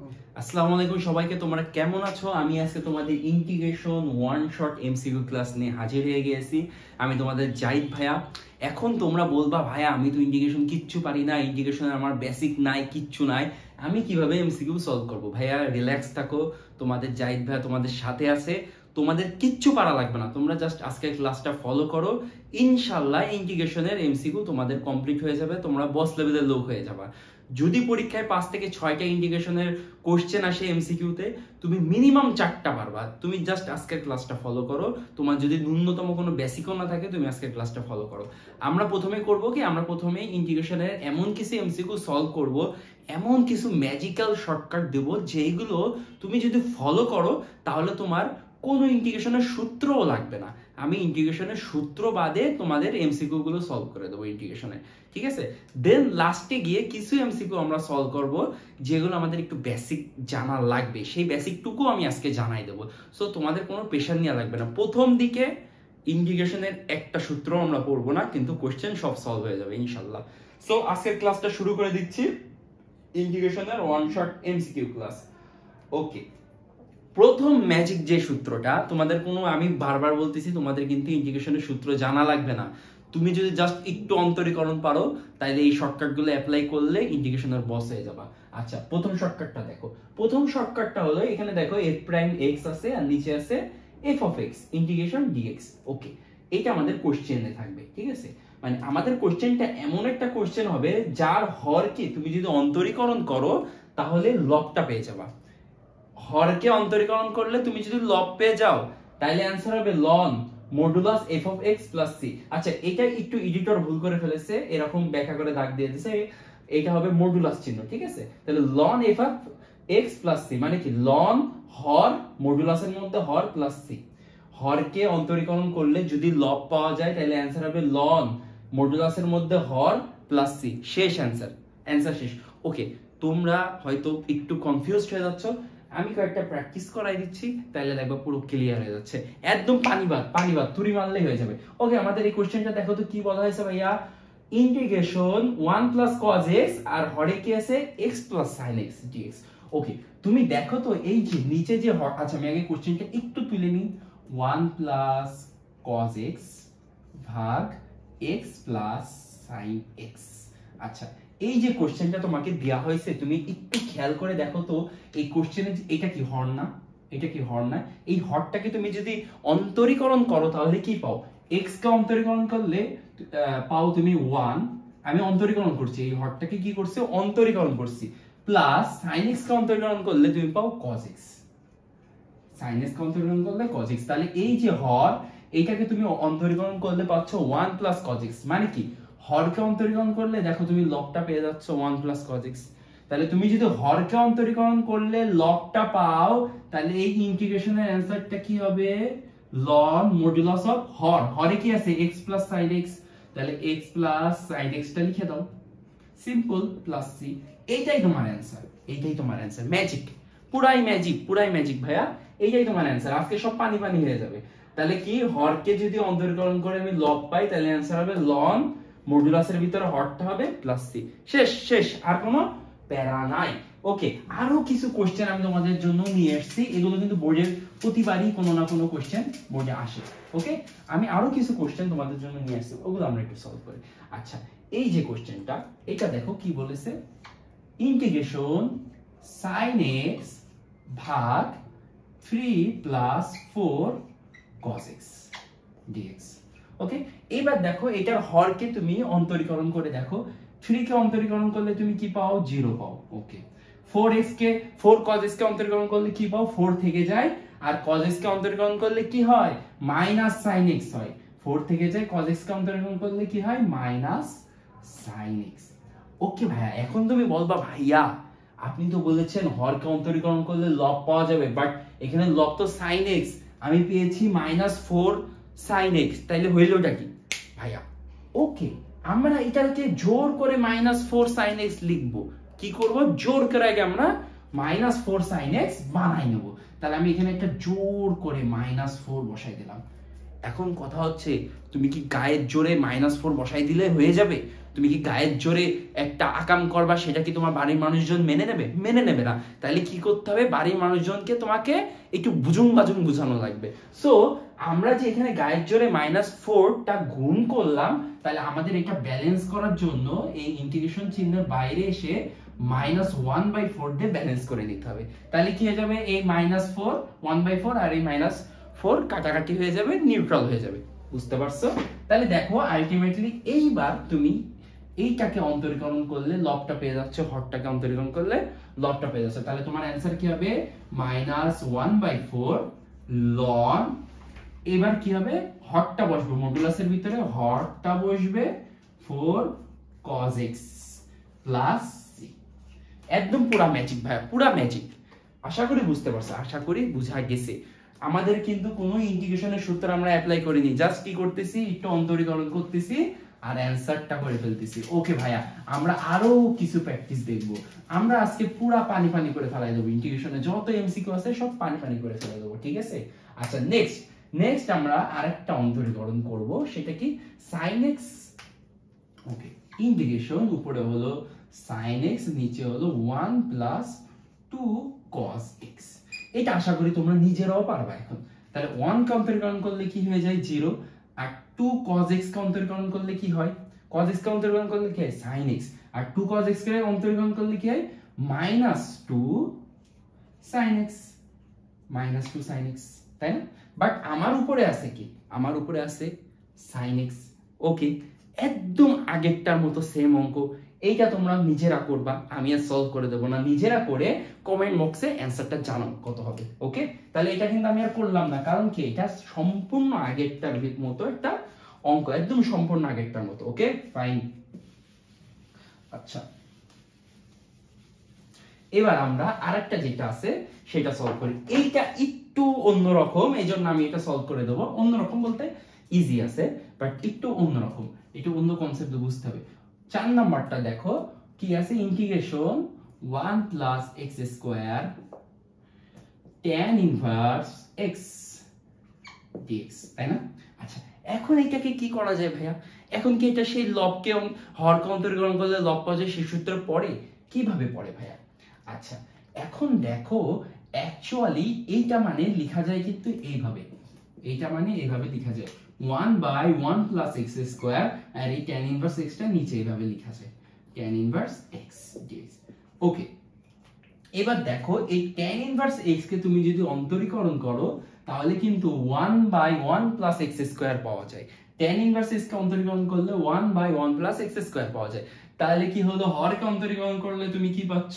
আসসালামু আলাইকুম সবাইকে, তোমরা কেমন আছো? আমি আজকে তোমাদের integration one shot MCQ class নিয়ে হাজির হয়ে গেছি। আমি তোমাদের জাহিদ ভাইয়া। এখন তোমরা বলবা ভাইয়া আমি তো ইন্টিগ্রেশন কিচ্ছু পারি না, ইন্টিগ্রেশনের আমার বেসিক নাই, কিচ্ছু নাই, আমি কিভাবে এমসিকিউ সলভ করব? ভাইয়া রিল্যাক্স থাকো, তোমাদের জাহিদ ভাইয়া তোমাদের সাথে আছে, তোমাদের কিচ্ছু পারা লাগবে না। তোমরা জাস্ট আজকের ক্লাসটা ফলো করো, ইনশাল্লাহ ইন্টিগ্রেশনের এমসিকিউ তোমাদের কমপ্লিট হয়ে যাবে, তোমরা বস লেভেলের লোক হয়ে যাবে। যদি পরীক্ষায় 5 থেকে 6টা ইন্টিগ্রেশনের কোশ্চেন আসে এমসিকিউতে, তুমি মিনিমাম 4টা পারবা। তুমি জাস্ট আজকের ক্লাসটা ফলো করো, তোমার যদি ন্যূনতম কোনো বেসিকও না থাকে তুমি আজকের ক্লাসটা ফলো করো। আমরা প্রথমে করব কি, আমরা প্রথমে ইন্টিগ্রেশনের এমন কিছু এমসিকিউ সলভ করব, এমন কিছু ম্যাজিক্যাল শর্টকাট দেব যেগুলো তুমি যদি ফলো করো তাহলে তোমার কোনো ইন্টিগ্রেশনের সূত্রও লাগবে না। আমি ইন্টিগ্রেশনের সূত্র বাদে তোমাদের এমসিকিউ গুলো সলভ করে দেবো ইন্টিগ্রেশনে, ঠিক আছে? দেন লাস্টে গিয়ে কিছু এমসিকিউ আমরা সলভ করব যেগুলো আমাদের একটু বেসিক জানা লাগবে, সেই বেসিকটুকু আমি আজকে জানাই দেবো। সো তোমাদের কোনো প্রেশার নেওয়া লাগবে না। প্রথম দিকে ইন্টিগ্রেশনের একটা সূত্র আমরা পড়বো না, কিন্তু কোশ্চেন সব সলভ হয়ে যাবে ইনশাল্লাহ। সো আজকের ক্লাসটা শুরু করে দিচ্ছি, ইন্টিগ্রেশনের ওয়ান শট এমসিকিউ ক্লাস। ওকে, প্রথম ম্যাজিক যে সূত্রটা তোমাদের কোনো, আমি বারবার বলতেছি তোমাদের কিন্তু ইন্টিগ্রেশনের সূত্র জানা লাগবে না। তুমি যদি জাস্ট একটু অন্তরীকরণ পারো তাহলে এই শর্টকাটগুলো অ্যাপ্লাই করলে ইন্টিগ্রেশনের বস হয়ে যাবা। আচ্ছা, প্রথম শর্টকাটটা দেখো। প্রথম শর্টকাটটা হলো, এখানে দেখো f প্রাইম x আছে আর নিচে আছে f of x integration dx। ওকে, এটা আমাদের কোশ্চেনে থাকবে, ঠিক আছে? মানে আমাদের কোশ্চেনটা এমন একটা কোশ্চেন হবে যার হরকে তুমি যদি অন্তরীকরণ করো তাহলে লবটা পেয়ে যাবা। হরকে অন্তরীকরণ করলে তুমি যদি লব পেয়ে যাও তাহলে অ্যানসার হবে loan modulus f of x plus c। আচ্ছা, এটা একটু এডিটর ভুল করে ফেলেছে, এরকম ব্যাখ্যা করে দাগ দিয়ে দিয়েছে, এটা হবে মডুলাস চিহ্ন, ঠিক আছে? তাহলে লন f of x plus c মানে কি, লন হর মডুলাসের মধ্যে হর প্লাস c। হরকে অন্তরীকরণ করলে যদি লব পাওয়া যায় তাহলে অ্যানসার হবে লন মডুলাসের মধ্যে হর প্লাস c। শেষ অ্যানসার, অ্যানসার শেষ। ওকে, তোমরা হয়তো একটু কনফিউজড হয়ে যাচ্ছ, আমি কয়েকটা প্র্যাকটিস করাই দিচ্ছি তাহলে দেখবা পুরো ক্লিয়ার হয়ে যাচ্ছে। একদম পানিবাদ তুরি মারলেই হয়ে যাবে। ওকে, আমাদের এই কোশ্চেনটা দেখো তো কি বলা হয়েছে ভাইয়া, ইন্টিগ্রেশন 1 প্লাস cos x আর হরে কি আছে x plus sin x dx। ওকে, তুমি দেখো তো এই যে নিচে যে হর, আচ্ছা আমি আগে কোশ্চেনটা একটু তুলে নিই। 1 প্লাস cos x ভাগ x প্লাস sin x। আচ্ছা, এই যে কোশ্চেনটা তোমাকে দেয়া হয়েছে তুমি একটু খেয়াল করে দেখো তো, এই কোশ্চেনে এটা কি হর না? এটা কি হর না? এই হরটাকে তুমি যদি অন্তরীকরণ করো তাহলে কি পাও? x কে অন্তরীকরণ করলে পাও তুমি 1, আমি অন্তরীকরণ করছি, এই হরটাকে কি করছি? অন্তরীকরণ করছি। প্লাস sin x কে অন্তরীকরণ করলে তুমি পাও cos x। sin x কে অন্তরীকরণ করলে cos x, তাহলে এই যে হর এইটাকে তুমি অন্তরীকরণ করলে পাচ্ছ 1 প্লাস cos x। মানে কি, হরকে অন্তরীকরণ করলে দেখো তুমি লবটা পেয়ে যাচ্ছ 1 প্লাস cos x। তাহলে তুমি যদি হরকে অন্তরীকরণ করলে লবটা পাও তাহলে এই ইন্টিগ্রেশনের অ্যানসারটা কি হবে? লন মডুলাস অফ হর, হরে কি আছে x প্লাস sin x, তাহলে x প্লাস sin x টা লিখে দাও, সিম্পল, প্লাস c। এইটাই তোমার অ্যানসার, এইটাই তোমার অ্যানসার। ম্যাজিক, পুরাই ম্যাজিক ভাইয়া, এইটাই তোমার অ্যানসার। আজকে সব পানি হয়ে যাবে। তাহলে কি, হরকে যদি অন্তরীকরণ করে আমি লব পাই তাহলে অ্যানসার হবে লন মডুলাসের ভিতরে হরটা হবে প্লাস c। শেষ, আর কোনো প্যারা নাই। ওকে, আরো কিছু কোশ্চেন আমি তোমাদের জন্য নিয়ে আসছি, এগুলো কিন্তু বোর্ডের প্রতিবারই কোনো না কোনো কোশ্চেন বোর্ডে আসে। ওকে, আমি আরো কিছু কোশ্চেন তোমাদের জন্য নিয়ে আসছি, ওগুলো আমরা একটু সলভ করি। আচ্ছা, এই যে কোশ্চেনটা, এটা দেখো কি বলেছে, ইন্টিগ্রেশন sin x ভাগ 3 প্লাস 4 cos x dx। ওকে, এবার দেখো এটার হরকে তুমি অন্তরীকরণ করে দেখো, 3 কে অন্তরীকরণ করলে তুমি কি পাও? 0 পাও। ওকে, 4x কে 4 cos x কে অন্তরীকরণ করলে কি পাও? 4 থেকে যায়, আর cos x কে অন্তরীকরণ করলে কি হয়? মাইনাস sin x হয়। 4 থেকে যায়, cos x কে অন্তরীকরণ করলে কি হয়? Minus sin x। ওকে ভাইয়া, এখন তুমি বলবা ভাইয়া আপনি তো বলেছেন হরকে অন্তরীকরণ করলে লব পাওয়া যাবে, বাট এখানে লব তো sin x, আমি পেয়েছি -4 sin x, তাইলে হইলোটা কি ভাইয়া? ওকে, আমরা এটাকে জোর করে -4 sin x লিখবো। কি করব? জোর করে আগে আমরা -4 sin x বানাই নেব। তাহলে আমি এখানে একটা জোর করে -4 বসাই দিলাম। এখন কথা হচ্ছে তুমি কি গায়ের জোরে -4 বসাই দিলে হয়ে যাবে? তুমি কি গায়ের জোরে একটা আকাম করবা, সেটা কি তোমার বাড়ির মানুষজন মেনে নেবে? মেনে নেবে না। তাহলে কি করতে হবে? বাড়ির মানুষজনকে তোমাকে একটু বুঝুং বাজুং বুঝানো লাগবে। সো আমরা যে এখানে গায়ের জোরে -4টা গুণ করলাম, তাহলে আমাদের এটা ব্যালেন্স করার জন্য এই ইন্টিগ্রেশন চিহ্নের বাইরে এসে -1/4 দিয়ে ব্যালেন্স করে নিতে হবে। তাহলে কি হয়ে যাবে? এই -4 1/4 আর এই -4 কাটাকাটি হয়ে যাবে, নিউট্রাল হয়ে যাবে। বুঝতে পারছো? তাহলে দেখো আলটিমেটলি এইবার তুমি এইটাকে অন্তরীকরণ করলে লবটা পেয়ে যাচ্ছে, হরটাকে অন্তরীকরণ করলে লবটা পেয়ে যাচ্ছে। তাহলে তোমার অ্যানসার কি হবে? -1/4 লন, এবার কি হবে? হরটা বসবে মডুলাসের ভিতরে, হরটা বসবে 4 cos x প্লাস c। একদম পুরা ম্যাজিক ভাইয়া, পুরা ম্যাজিক। আশা করি বুঝতে পারছো, আশা করি বুঝা গেছে। আমাদের কিন্তু কোনো ইন্টিগ্রেশনের সূত্র আমরা অ্যাপ্লাই করিনি, জাস্ট কি করতেছি, একটু অন্তরীকরণ করতেছি আর অ্যানসারটা করে ফেলতেছি। ওকে ভাইয়া, আমরা আরো কিছু প্র্যাকটিস দেখব। আমরা আজকে পুরা পানি পানি করে ফেলাই দেবো, ইন্টিগ্রেশনে যত এমসিকিউ আছে সব পানি পানি করে ফেলাই দেবো, ঠিক আছে? আচ্ছা নেক্সট আমরা আরেকটা অন্তরীকরণ করব, সেটা কি sin x। ওকে, ইন্টিগ্রেশন উপরে হলো sin x, নিচে হলো 1 প্লাস 2 cos x। এটা আশা করি তোমরা নিজেরাও পারবা এখন। তাহলে 1 কে অন্তরীকরণ করলে কি হয়ে যায়? 0। আর 2 cos x কে অন্তরীকরণ করলে কি হয়? cos x কে অন্তরীকরণ করলে কি হয়? sin x। আর 2 cos x কে অন্তরীকরণ করলে কি হয়? -2 sin x, -2 sin x, তাই না? বাট আমার উপরে আছে কি? আমার উপরে আছে sin x। ওকে, একদম আগেরটার মতো সেম অঙ্ক। এইটা তোমরা নিজেরা করবা, আমি আর সলভ করে দেব না। নিজেরা করে কমেন্ট বক্সে অ্যানসারটা জানাও কত হবে। ওকে, তাহলে এটা কিন্তু আমি আর করলাম না, কারণ কি এটা সম্পূর্ণ আগেরটার মতো একটা অঙ্ক, একদম সম্পূর্ণ আগেরটার মতো। Okay fine. আচ্ছা, এবার আমরা আরেকটা যেটা আছে সেটা সলভ করি। এইটা একটু অন্যরকম, এইজন্য আমি এটা সলভ করে দেব। অন্যরকম বলতে ইজি আছে, বাট একটু অন্যরকম, একটু অন্য কনসেপ্ট বুঝতে হবে। 4 নাম্বারটা দেখো কি আছে? Integration 1 plus x square tan inverse x dx, তাই না? আচ্ছা, এখন এটাকে কি করা যায় ভাইয়া? এখন কি এটা সেই লবকে হরকে অন্তরীকরণ করলে লব পাওয়া যায় সেই সূত্র পড়ে? কিভাবে পড়ে ভাইয়া? আচ্ছা, এখন দেখো অ্যাকচুয়ালি এইটা মানে লেখা যায় কিন্তু এইভাবে। এইটা মানে এইভাবে লেখা যায় 1/1 প্লাস x স্কয়ার, আর এই tan ইনভার্স x টা নিচে এইভাবে লেখা যায় tan ইনভার্স x dx। ওকে, এবার দেখো এই tan ইনভার্স x কে তুমি যদি অন্তরীকরণ করো তাহলে কিন্তু 1/1 প্লাস x স্কয়ার পাওয়া যায়। tan ইনভার্স x কে অন্তরীকরণ করলে 1/1 প্লাস x স্কয়ার পাওয়া যায়। তাহলে কি হলো? হরকে অন্তরীকরণ করলে তুমি কি পাচ্ছ?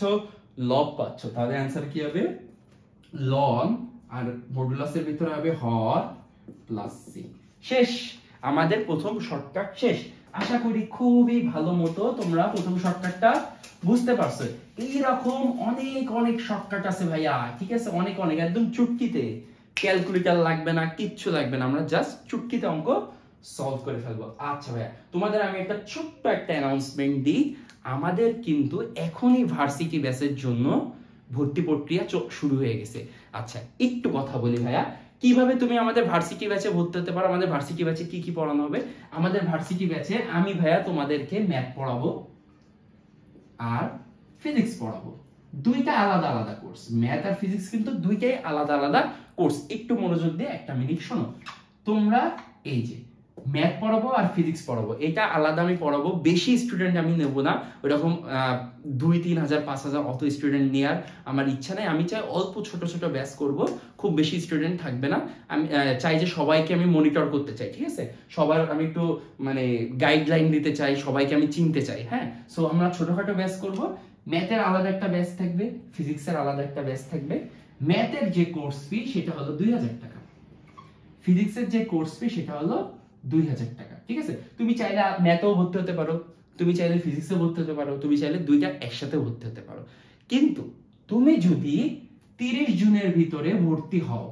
লব পাচ্ছ। তাহলে অ্যানসার কি হবে? লন, আর মডুলাসের ভিতরে হবে হর প্লাস c। শেষ, আমাদের প্রথম শর্টকাট শেষ। আশা করি খুবই ভালো মতো তোমরা প্রথম শর্টকাটটা বুঝতে পারছো। এইরকম অনেক অনেক শর্টকাট আছে ভাইয়া, ঠিক আছে? অনেক অনেক, একদম চুটকিতে, ক্যালকুলেটর লাগবে না, কিচ্ছু লাগবে না, আমরা জাস্ট চুটকিতে অঙ্ক সলভ করে ফেলবো। আচ্ছা ভাইয়া, তোমাদের আমি একটা ছোট্ট একটা অ্যানাউন্সমেন্ট দিই। আমাদের কিন্তু এখনই ভার্সিটি ব্যাচের জন্য ভর্তি প্রক্রিয়া শুরু হয়ে গেছে। আচ্ছা, একটু কথা বলি ভাইয়া, কিভাবে তুমি আমাদের ভার্সিটি ব্যাচে ভর্তি হতে পারো? আমাদের ভার্সিটি ব্যাচে কি কি পড়ানো হবে? আমাদের ভার্সিটি ব্যাচে আমি ভাইয়া তোমাদেরকে ম্যাথ পড়াবো আর ফিজিক্স পড়াবো। দুইটা আলাদা আলাদা কোর্স, ম্যাথ আর ফিজিক্স কিন্তু দুইটাই আলাদা আলাদা কোর্স। একটু মনোযোগ দিয়ে একটা মিনিট শোনো। তোমরা এই যে ম্যাথ পড়াবো আর ফিজিক্স পড়াবো, এটা আলাদা আমি পড়াবো। বেশি স্টুডেন্ট আমি নেব না, ওইরকম 2-3 হাজার 5 হাজার অত স্টুডেন্ট নেওয়ার আমার ইচ্ছা নেই। আমি চাই অল্প ছোট ছোট ব্যাচ করব, খুব বেশি স্টুডেন্ট থাকবে না। আমি চাই যে সবাইকে আমি মনিটর করতে চাই, ঠিক আছে? সবার আমি একটু মানে গাইডলাইন দিতে চাই, সবাইকে আমি চিনতে চাই। হ্যাঁ, সো আমরা ছোটখাটো ব্যাচ করব। ম্যাথের আলাদা একটা ব্যাচ থাকবে, ফিজিক্সের আলাদা একটা ব্যাচ থাকবে। ম্যাথের যে কোর্স ফি সেটা হলো 2000 টাকা, ফিজিক্সের যে কোর্স ফি সেটা হলো 2000 টাকা, ঠিক আছে? তুমি চাইলে ম্যাথেও ভর্তি হতে পারো, তুমি চাইলে ফিজিক্সে ভর্তি হতে পারো, তুমি চাইলে দুইটা একসাথে ভর্তি হতে পারো। কিন্তু তুমি যদি 30 জুনের ভিতরে ভর্তি হও,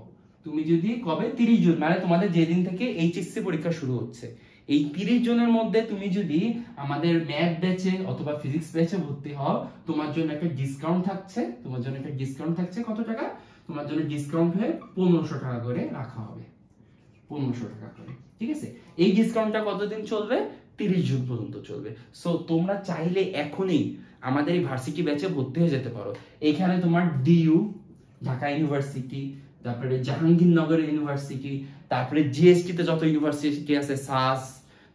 তুমি যদি কবে 30 জুন মানে তোমাদের যেদিন থেকে এইচএসসি পরীক্ষা শুরু হচ্ছে, এই 30 জনের মধ্যে তুমি যদি আমাদের ম্যাথ ব্যাচে অথবা ফিজিক্স ব্যাচে ভর্তি হও, তোমার জন্য একটা ডিসকাউন্ট থাকছে। তোমার জন্য একটা ডিসকাউন্ট থাকছে কত টাকা? তোমার জন্য ডিসকাউন্ট হয়ে 1500 টাকা করে রাখা হবে। 1500 টাকা করে, ঠিক আছে। এই ডিসকাউন্টটা কতদিন চলবে? 30 জুন পর্যন্ত চলবে। সো তোমরা চাইলে এখনই আমাদের এই ভার্সিটি ব্যাচে ভর্তি হয়ে যেতে পারো। এখানে তোমার ডিইউ ঢাকা ইউনিভার্সিটি, তারপরে জাহাঙ্গীরনগর ইউনিভার্সিটি, তারপরে জিএসটি তে যত ইউনিভার্সিটি আছে, সাস,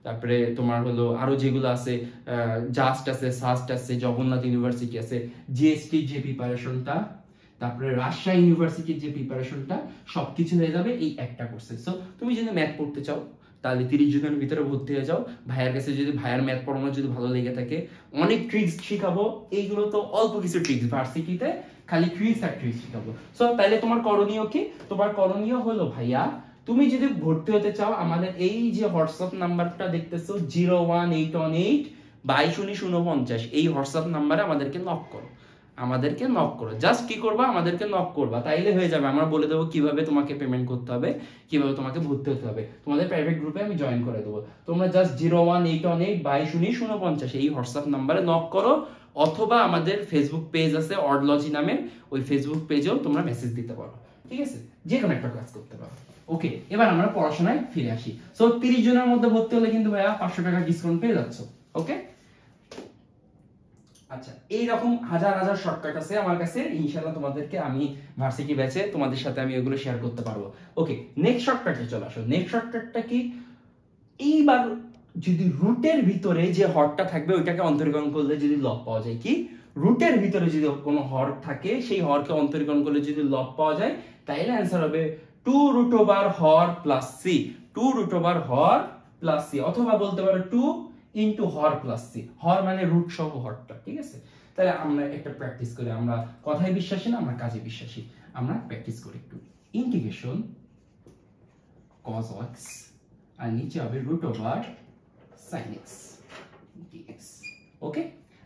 তারপরে তোমার হলো আরো যেগুলো আছে, জাস্ট আছে, সাস্ট আছে, জগন্নাথ ইউনিভার্সিটি আছে, জিএসটি যে প্রিপারেশনটা, তারপরে রাজশাহী ইউনিভার্সিটির যে প্রিপারেশনটা, সবকিছু হয়ে যাবে এই একটা কোর্সে। সো তুমি যদি ম্যাথ পড়তে চাও তাহলে 30 জুনের ভিতরে ভর্তি হয়ে যাও। ভাইয়ার কাছে যদি ভাইয়ার ম্যাথ পড়ানো যদি ভালো লেগে থাকে, অনেক ট্রিক্স শিখাবো। এইগুলো তো অল্প কিছু ট্রিক্স, ভার্সিটিতে খালি ট্রিক্স আর ট্রিক্স শিখাবো। সো তাহলে তোমার করণীয় কি? তোমার করণীয় হলো ভাইয়া, তুমি যদি ভর্তি হতে চাও আমাদের এই যে হোয়াটসঅ্যাপ নাম্বারটা দেখতেছো 01818 221949, এই হোয়াটসঅ্যাপ নাম্বারে আমাদেরকে নক করো। আমাদেরকে নক করো, জাস্ট কি করবা? আমাদেরকে নক করবা, তাইলে হয়ে যাবে। আমরা বলে দেবো কিভাবে তোমাকে পেমেন্ট করতে হবে, কিভাবে তোমাকে ভর্তি হতে হবে। তোমাদের প্রাইভেট গ্রুপে আমি জয়েন করে দেবো। তোমরা জাস্ট 01818 221949 এই হোয়াটসঅ্যাপ নাম্বারে নক করো, অথবা আমাদের ফেসবুক পেজ আছে অডলজি নামের, ওই ফেসবুক পেজেও তোমরা মেসেজ দিতে পারো, ঠিক আছে। যে কোনো একটা কাজ করতে পারো। ওকে, এবার আমরা পড়াশোনায় ফিরে আসি। সো 30 জনের মধ্যে ভর্তি হলে কিন্তু ভাইয়া 500 টাকা ডিসকাউন্ট পেয়ে যাচ্ছ। ওকে, আচ্ছা, এইরকম হাজার হাজার শর্টকাট আছে আমার কাছে, ইনশাআল্লাহ তোমাদেরকে আমি ভার্সিটি ব্যাচে তোমাদের সাথে আমি ওগুলো শেয়ার করতে পারবো। ওকে, নেক্সট শর্টকাটে চলে আসো। নেক্সট শর্টকাটটা কি? এইবার যদি রুটের ভিতরে যে হরটা থাকবে ওইটাকে অন্তরীকরণ করলে যদি লব পাওয়া যায়, কি রুটের ভিতরে যদি কোনো হর থাকে সেই হরকে অন্তরীকরণ করলে যদি লব পাওয়া যায়, তাহলে অ্যান্সার হবে 2 রুট ওভার হর প্লাস সি, 2 রুট ওভার হর প্লাস সি, অথবা বলতে পারো 2 ইনটু হর প্লাস সি। হর মানে রুট সহ হরটা, ঠিক আছে। তাহলে আমরা একটা প্র্যাকটিস করি, আমরা কথায় বিশ্বাসী না, আমরা কাজে বিশ্বাসী। আমরা প্র্যাকটিস করি একটু। ইন্টিগ্রেশন cos x আর নিচে হবে root over sin x dx। Okay,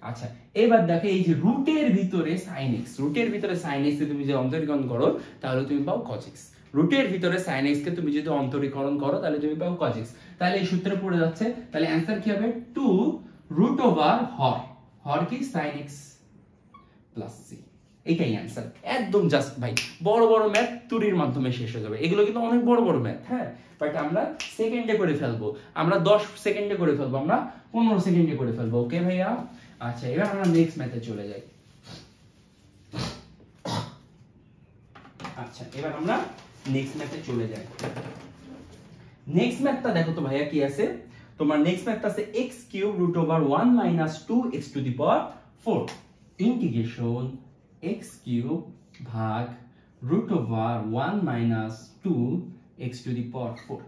আচ্ছা, এবার দেখো এই যে রুটের ভিতরে sin x, রুটের ভিতরে sin x কে তুমি যদি অন্তরীকরণ করো তাহলে তুমি পাও cos x। রুটের ভিতরে sin x কে তুমি যদি অন্তরীকরণ করো তাহলে তুমি পাও cos x। তাহলে এই সূত্রে পড়ে যাচ্ছে, তাহলে অ্যানসার কি হবে? 2 রুট ওভার হর, হর কি sin x প্লাস c। এটাই অ্যানসার, একদম জাস্ট ভাই। বড় বড় ম্যাথ তুরির মাধ্যমে শেষ হয়ে যাবে, এগুলো কিন্তু অনেক বড় বড় ম্যাথ, হ্যাঁ, বাট আমরা সেকেন্ডে করে ফেলবো, আমরা 10 সেকেন্ডে করে ফেলবো, আমরা 15 সেকেন্ডে করে ফেলবো। ওকে ভাইয়া, আচ্ছা, এবার আমরা নেক্সট ম্যাথে চলে যাই। আচ্ছা, এবার আমরা নেক্সট ম্যাথে চলে যাই। নেক্সট ম্যাথটা দেখো তো ভাইয়া কি আছে তোমার। নেক্সট ম্যাথটা আছে x cube root over 1 minus 2x to the power 4 integration x cube ভাগ root over 1 minus 2x to the power 4।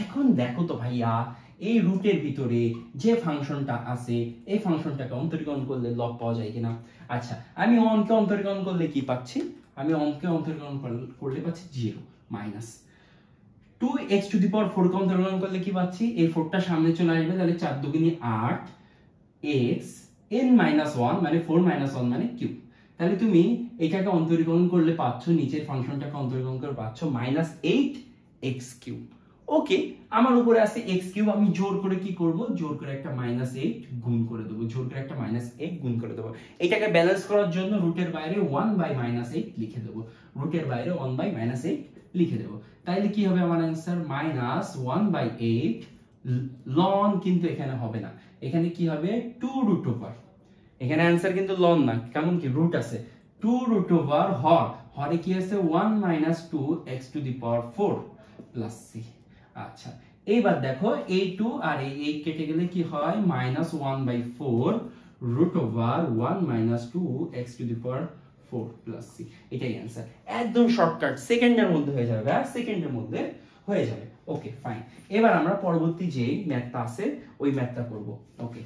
এখন দেখো তো ভাইয়া, এই রুটের ভিতরে যে ফাংশনটা আছে এই ফাংশনটাকে অন্তরীকরণ করলে লব পাওয়া যায় কিনা। আচ্ছা, আমি অঙ্কে অন্তরীকরণ করলে কি পাচ্ছি? আমি অঙ্কে অন্তরীকরণ করলে পাচ্ছি 0 minus 2x to the power 4 কে অন্তরীকরণ করলে কি পাচ্ছি? এই 4টা সামনে চলে আসবে, তাহলে 4 দুগুণে 8 x n মাইনাস 1 মানে 4 মাইনাস 1 মানে কিউব। তাহলে তুমি এটাকে অন্তরীকরণ করলে পাচ্ছ, নিচের ফাংশনটাকে অন্তরীকরণ করে পাচ্ছ মাইনাস 8x কিউব। ওকে, আমার উপরে আছে x কিউব, আমি জোর করে কি করব? জোর করে একটা মাইনাস 8 গুণ করে দেব, জোর করে একটা মাইনাস 8 গুণ করে দেব। এটাকে ব্যালেন্স করার জন্য রুটের বাইরে 1 বাই মাইনাস 8 লিখে দেব, রুটের বাইরে 1 বাই মাইনাস 8 লিখে দেব। তাইলে কি হবে আমার অ্যানসার? মাইনাস 1 বাই 8 লন, কিন্তু এখানে হবে না, এখানে কি হবে? 2 রুট ওভার, এখানে অ্যানসার কিন্তু লন না, কেমন কি রুট আছে, 2 রুট ওভার হর, হরে কি আছে? 1 minus 2x to the power 4 plus c। আচ্ছা, এইবার দেখো এই 2 আর এই 8 কেটে গেলে কি হয়? Minus 1 by 4 root over 1 minus 2x to the power 4 plus c। এটাই অ্যানসার, একদম শর্টকাট, সেকেন্ডের মধ্যে হয়ে যাবে, হ্যাঁ, সেকেন্ডের মধ্যে হয়ে যাবে। Okay, fine. এবার আমরা পরবর্তী যে ম্যাথটা আছে ওই ম্যাথটা করব। ওকে,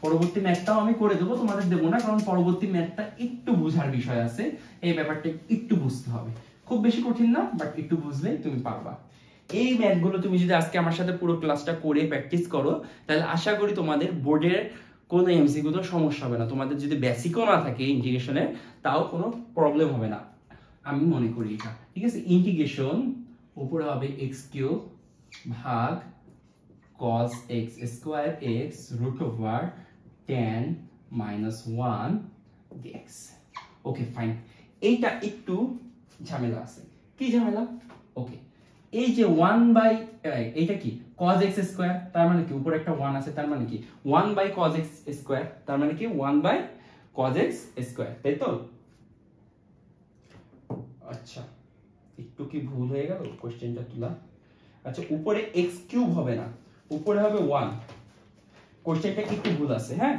পরবর্তী ম্যাথটাও আমি করে দেবো, তোমাদের দেবো না, কারণ পরবর্তী ম্যাথটা একটু বোঝার বিষয় আছে, এই ব্যাপারটা একটু বুঝতে হবে। খুব বেশি কঠিন না, বাট একটু বুঝলেই তুমি পারবা। এই ম্যাথগুলো তুমি যদি আজকে আমার সাথে পুরো ক্লাসটা করে প্র্যাকটিস করো, তাহলে আশা করি তোমাদের বোর্ডের কোনো এমসিকিউ তো সমস্যা হবে না। তোমাদের যদি বেসিকও না থাকে ইন্টিগ্রেশনের, তাও কোনো প্রবলেম হবে না, আমি মনে করি এটা, ঠিক আছে। ইন্টিগ্রেশন উপরে হবে x কিউব ভাগ cos x square x root over tan minus 1 dx। Okay, fine. এইটা একটু ঝামেলা আছে। কি ঝামেলা? ওকে, এই যে 1 বাই এইটা কি cos x স্কয়ার, তার মানে কি উপরে একটা 1 আছে, তার মানে কি 1 বাই cos x স্কয়ার, তার মানে কি 1 বাই cos x স্কয়ার, তাই তো? আচ্ছা একটু কি ভুল হয়ে গেল কোশ্চেনটা তোলা? আচ্ছা উপরে x কিউব হবে না, উপরে হবে 1। কোশ্চেনটা একটু ভুল আছে, হ্যাঁ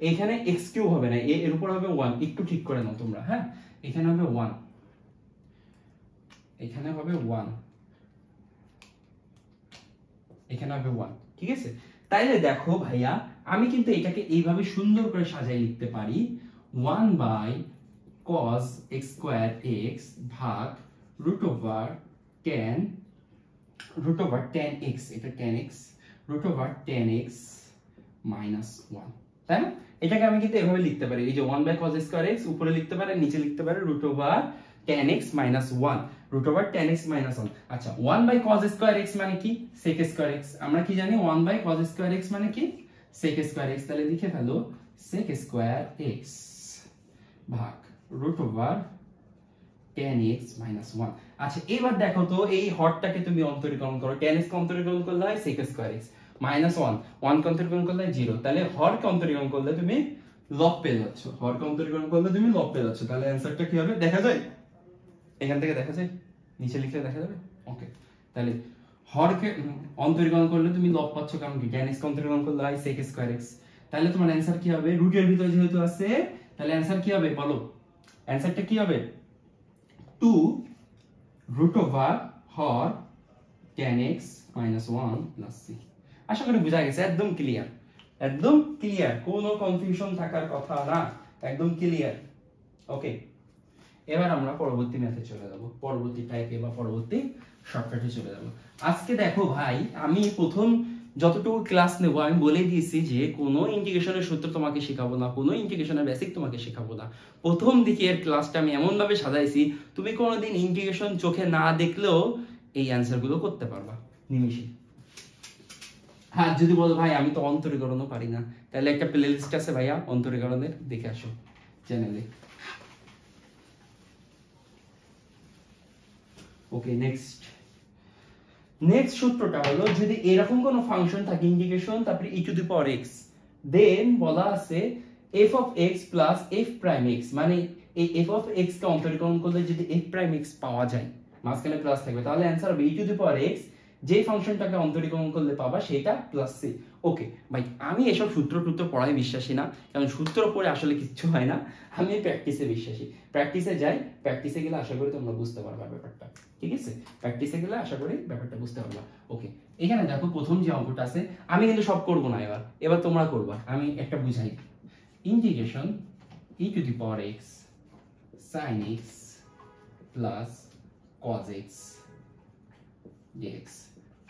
এখানে x কিউব হবে না, এর উপর হবে 1, একটু ঠিক করে নাও তোমরা, হ্যাঁ এখানে হবে 1, এখানে হবে 1, এখানে হবে 1, ঠিক আছে? তাইলে দেখো ভাইয়া আমি কিন্তু এটাকে এইভাবে সুন্দর করে সাজাই লিখতে পারি 1 by cos x square x ভাগ tan tan x, এটা tan x tan x minus 1, তাই না? এটাকে আমি কিন্তু এভাবে লিখতে পারি, এই যে 1 বাই cos স্কয়ার x উপরে লিখতে পারি, নিচে লিখতে পারি tan x minus 1, tan x minus 1। আচ্ছা 1 বাই cos স্কয়ার x মানে কি sec স্কয়ার x, আমরা কি জানি 1 বাই cos স্কয়ার x মানে কি sec স্কয়ার x, তাহলে লিখে ফেলো sec স্কয়ার x ভাগ tan x minus 1। আচ্ছা এবার দেখো তো এই হরটাকে তুমি অন্তরীকরণ করো, tan x কে অন্তরীকরণ করলে হয় sec স্কয়ার x minus 1 কে অন্তরীকরণ করলে 0, তাহলে হরকে অন্তরীকরণ করলে তুমি লব পেয়ে যাচ্ছ, হরকে অন্তরীকরণ করলে তুমি লব পেয়ে যাচ্ছ, তাহলে অ্যানসারটা কি হবে দেখা যায়? এখান থেকে দেখা যায়, নিচে লিখলে দেখা যাবে। ওকে তাহলে হরকে অন্তরীকরণ করলে তুমি লব পাচ্ছ, কারণ কি tan x কে অন্তরীকরণ করলে হয় sec স্কয়ার x, তাহলে তোমার অ্যানসার কি হবে? রুটের ভিতরে যেহেতু আছে তাহলে অ্যানসার কি হবে বলো? অ্যানসারটা কি হবে? 2 হর tan x minus 1 plus c। আশা করি বোঝা গেছে, একদম ক্লিয়ার, একদম ক্লিয়ার, কোনো কনফিউশন থাকার কথা না, একদম ক্লিয়ার। ওকে এবার আমরা পরবর্তী ম্যাথে চলে যাব, পরবর্তী টাইপে বা পরবর্তী শর্টকাটে চলে যাব। আজকে দেখো ভাই আমি প্রথম যতটুকু ক্লাস নেব আমি বলে দিয়েছি যে কোনো ইন্টিগ্রেশনের সূত্র তোমাকে শেখাবো না, কোনো ইন্টিগ্রেশনের বেসিক তোমাকে শেখাবো না। প্রথম দিকে এর ক্লাসটা আমি এমন ভাবে সাজাইছি তুমি কোনোদিন ইন্টিগ্রেশন চোখে না দেখলেও এই অ্যানসারগুলো করতে পারবা নিমিষে। হ্যাঁ যদি বলো ভাই আমি তো অন্তরীকরণও পারি না, তাহলে একটা প্লেলিস্ট আছে ভাইয়া অন্তরীকরণের, দেখে আসো চ্যানেলে। ওকে নেক্সট সূত্রটা হলো যদি এরকম কোনো ফাংশন থাকে ইন্টিগ্রেশন তারপরে e two the power x, দেন বলা আছে f of x plus f prime x, মানে এই f of x কে অন্তরীকরণ করলে যদি f prime x পাওয়া যায় মাঝখানে প্লাস থাকবে, তাহলে অ্যানসার হবে e two the power x, যে ফাংশনটাকে অন্তরীকরণ করলে পাবা সেটা প্লাস c। ওকে ভাই আমি এসব সূত্র পড়ায় বিশ্বাসী না, কারণ সূত্র পড়ে আসলে কিচ্ছু হয় না, আমি প্র্যাকটিসে বিশ্বাসী, প্র্যাকটিসে যাই, প্র্যাকটিসে গেলে আশা করি তোমরা বুঝতে পারবে ব্যাপারটা, ঠিক আছে? প্র্যাকটিসে গেলে আশা করি ব্যাপারটা বুঝতে পারবা। ওকে এখানে দেখো প্রথম যে অঙ্কটা আছে আমি কিন্তু সব করব না, এবার তোমরা করবা, আমি একটা বুঝাই। Integration e two the power x sin x plus cos x dx।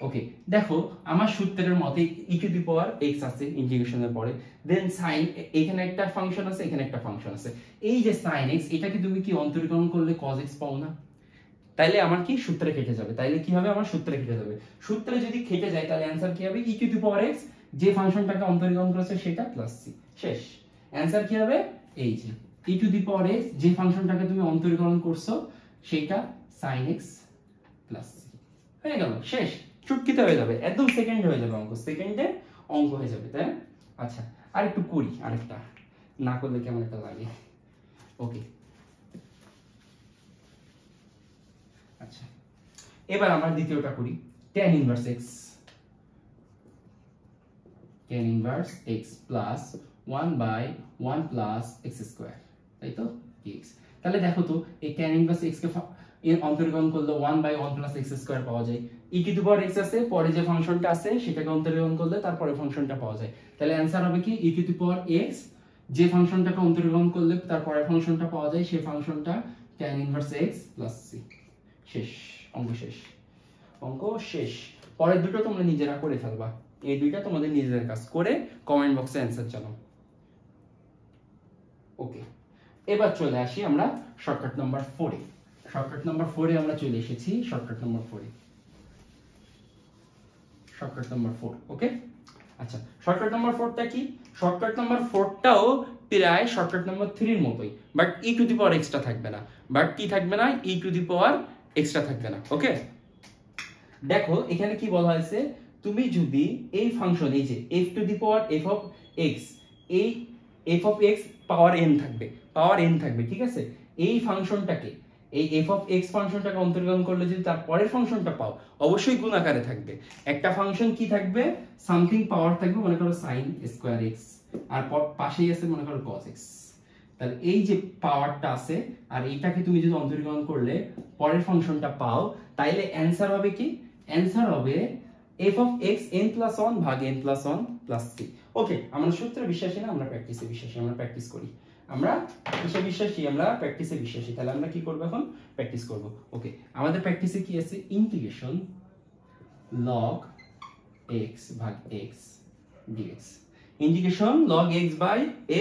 ওকে দেখো আমার সূত্রের মতে e two the power x আছে ইন্টিগ্রেশনের পরে, দেন sin, এখানে একটা ফাংশন আছে এখানে একটা ফাংশন আছে, এই যে sin x এটাকে তুমি কি অন্তরীকরণ করলে cos x পাও না, তাইলে আমার কি সূত্রে কেটে যাবে, তাইলে কি হবে আমার সূত্রে কেটে যাবে, সূত্রে যদি কেটে যায় তাহলে অ্যানসার কি হবে e two the power x, যে ফাংশনটাকে অন্তরীকরণ করেছে সেটা প্লাস c, শেষ। অ্যানসার কি হবে এই যে e two the power x, যে ফাংশনটাকে তুমি অন্তরীকরণ করছো সেটা sin x প্লাস c, হয়ে গেল, শেষ, চুটকিতে হয়ে যাবে, একদম সেকেন্ড হয়ে যাবে অঙ্ক, সেকেন্ডে অঙ্ক হয়ে যাবে, তাই না? আচ্ছা আর একটু করি, আরেকটা না করলে কেমন একটা লাগে। ওকে আচ্ছা এবার আমরা দ্বিতীয়টা করি, tan inverse x plus 1 by 1 plus x square, তাই তো dx। তাহলে দেখো তো এই tan ইনভার্স x কে অন্তরীকরণ করলে 1 বাই 1 প্লাস x স্কয়ার পাওয়া যায়, e two the power x আছে, পরে যে ফাংশনটা আছে সেটাকে অন্তরীকরণ করলে তারপরে ফাংশনটা পাওয়া যায়, তাহলে অ্যানসার হবে কি e two the power x, যে ফাংশনটাকে অন্তরীকরণ করলে তারপরে ফাংশনটা পাওয়া যায় সেই ফাংশনটা tan inverse x plus c, শেষ, অঙ্ক শেষ, অঙ্ক শেষ। পরের দুটো তোমরা নিজেরা করে ফেলবা, এই দুইটা তোমাদের নিজেদের কাজ করে কমেন্ট বক্সে অ্যানসার জানাও। ওকে এবার চলে আসি আমরা শর্টকাট নাম্বার 4 এ, শর্টকাট নাম্বার 4 এ আমরা চলে এসেছি, শর্টকাট নাম্বার 4 এ, শর্টকাট নাম্বার 4। ওকে আচ্ছা শর্টকাট নাম্বার 4টা কি? শর্টকাট নাম্বার 4টাও প্রায় শর্টকাট নাম্বার 3 এর মতোই, but e two the power x টা থাকবে না, বাট কি থাকবে না, e two the power x টা থাকবে না। ওকে দেখো এখানে কি বলা হয়েছে, তুমি যদি এই ফাংশন, এই যে f two the power f of x, এই f of x power n থাকবে, পাওয়ার n থাকবে, ঠিক আছে, এই ফাংশনটাকে, এই f অফ x ফাংশনটাকে অন্তর্গ্রহণ করলে যদি তার পরের ফাংশনটা পাও, অবশ্যই গুণ আকারে থাকবে। একটা ফাংশন কি থাকবে, সামথিং পাওয়ার থাকবে, মনে করো sin স্কয়ার x, আর পাশেই আছে মনে করো cos x। তাহলে এই যে পাওয়ারটা আছে আর এইটাকে তুমি যদি অন্তর্গ্রহণ করলে পরের ফাংশনটা পাও, তাইলে অ্যানসার হবে কি, অ্যানসার হবে f of x n plus 1 ভাগ n plus 1 plus c। ওকে, আমরা সূত্রে বিশ্বাসী না, আমরা প্র্যাকটিসে বিশ্বাসী, আমরা প্র্যাকটিস করি, আমরা কিসে বিশ্বাসী, আমরা প্র্যাকটিসে বিশ্বাসী। তাহলে আমরা কি করব, এখন প্র্যাকটিস করব। ওকে, আমাদের প্র্যাকটিসে কি আছে, ইন্টিগ্রেশন log x ভাগ x dx, integration log x by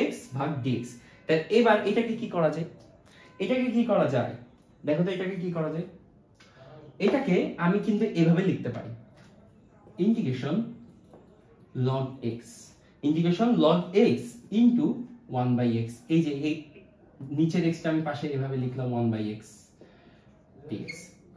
x ভাগ dx। তাহলে এবার এটাকে কি করা যায়, এটাকে কি করা যায়, দেখো তো এটাকে কি করা যায়। এটাকে আমি কিন্তু এভাবে লিখতে পারি, integration log x, integration log x into 1 by x, এই যে এই নিচের x টা আমি পাশে এভাবে লিখলাম 1 বাই x dx।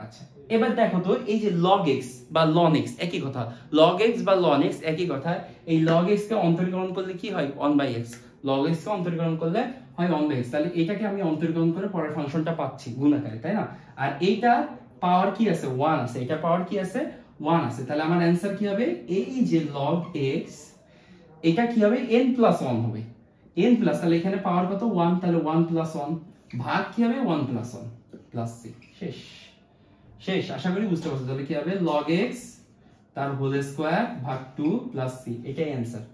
আচ্ছা, এবার দেখো তো এই যে log x বা ln x একই কথা, log x বা ln x একই কথা। এই log x কে অন্তর্গ্রহণ করলে কি হয়, 1 বাই x, log x কে অন্তর্গ্রহণ করলে হয় 1 বাই x। তাহলে এটাকে আমি অন্তর্গ্রহণ করে পরের ফাংশনটা পাচ্ছি গুণ আকারে, তাই না? আর এইটা পাওয়ার কি আছে, 1 আছে, এটা পাওয়ার কি আছে, 1 আছে। তাহলে আমার অ্যানসার কি হবে, এই যে log x, এটা কি হবে, n প্লাস 1 হবে, n প্লাস, তাহলে এখানে পাওয়ার কত, 1, তাহলে 1 প্লাস 1 ভাগ কি হবে, 1 প্লাস 1 প্লাস c। শেষ, শেষ, আশা করি বুঝতে পারছো। তাহলে কি হবে, log x তার হোল স্কয়ার ভাগ 2 প্লাস c, এটাই অ্যানসার,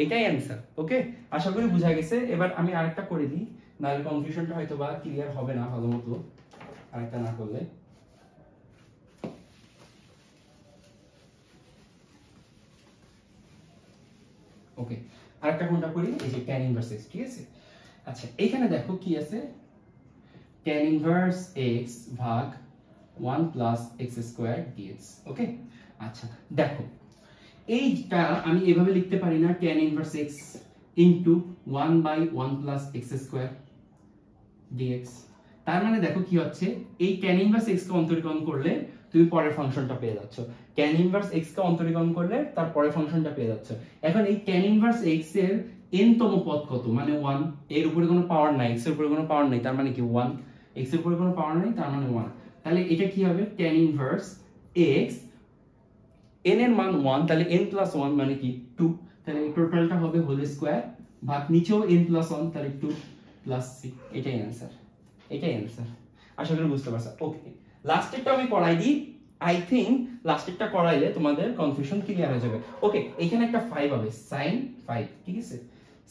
এটাই অ্যানসার। ওকে, আশা করি বুঝা গেছে। এবার আমি আরেকটা করে দিই, নাহলে কনফিউশনটা হয়তো বা ক্লিয়ার হবে না ভালো মতো আরেকটা না করলে। ওকে, আরেকটা কোনটা করি, এই যে tan ইনভার্স x, ঠিক আছে। আচ্ছা, এখানে দেখো কি আছে, tan ইনভার্স x ভাগ 1 plus x square dx। Okay, আচ্ছা দেখো এইটা আমি এভাবে লিখতে পারি না, tan inverse x into 1 by 1 plus x square dx। তার মানে দেখো কি হচ্ছে, এই tan ইনভার্স x কে অন্তর্গ্রহণ করলে তুমি পরের ফাংশনটা পেয়ে যাচ্ছ, tan ইনভার্স x কে অন্তর্গ্রহণ করলে তার পরের ফাংশনটা পেয়ে যাচ্ছ। এখন এই tan ইনভার্স x এর n তম পদ কত, মানে 1, এর উপরে কোনো পাওয়ার নাই, x এর উপরে কোনো পাওয়ার নাই, তার মানে কি 1, x এর উপরে কোনো পাওয়ার নাই, তার মানে 1। তাহলে এটা কি হবে, tan ইনভার্স x, n এর মান 1, তাহলে n প্লাস 1 মানে কি 2, তাহলে টোটালটা হবে হোল স্কয়ার ভাগ নিচেও n প্লাস 1, তাহলে 2 প্লাস c, এটাই অ্যানসার, এটাই অ্যানসার। আশা করি বুঝতে পারছো। ওকে, লাস্টেরটা আমি করাই দিই, আই থিংক লাস্টেরটা করাইলে তোমাদের কনফিউশন ক্লিয়ার হয়ে যাবে। ওকে, এখানে একটা 5 হবে, sin 5, ঠিক আছে,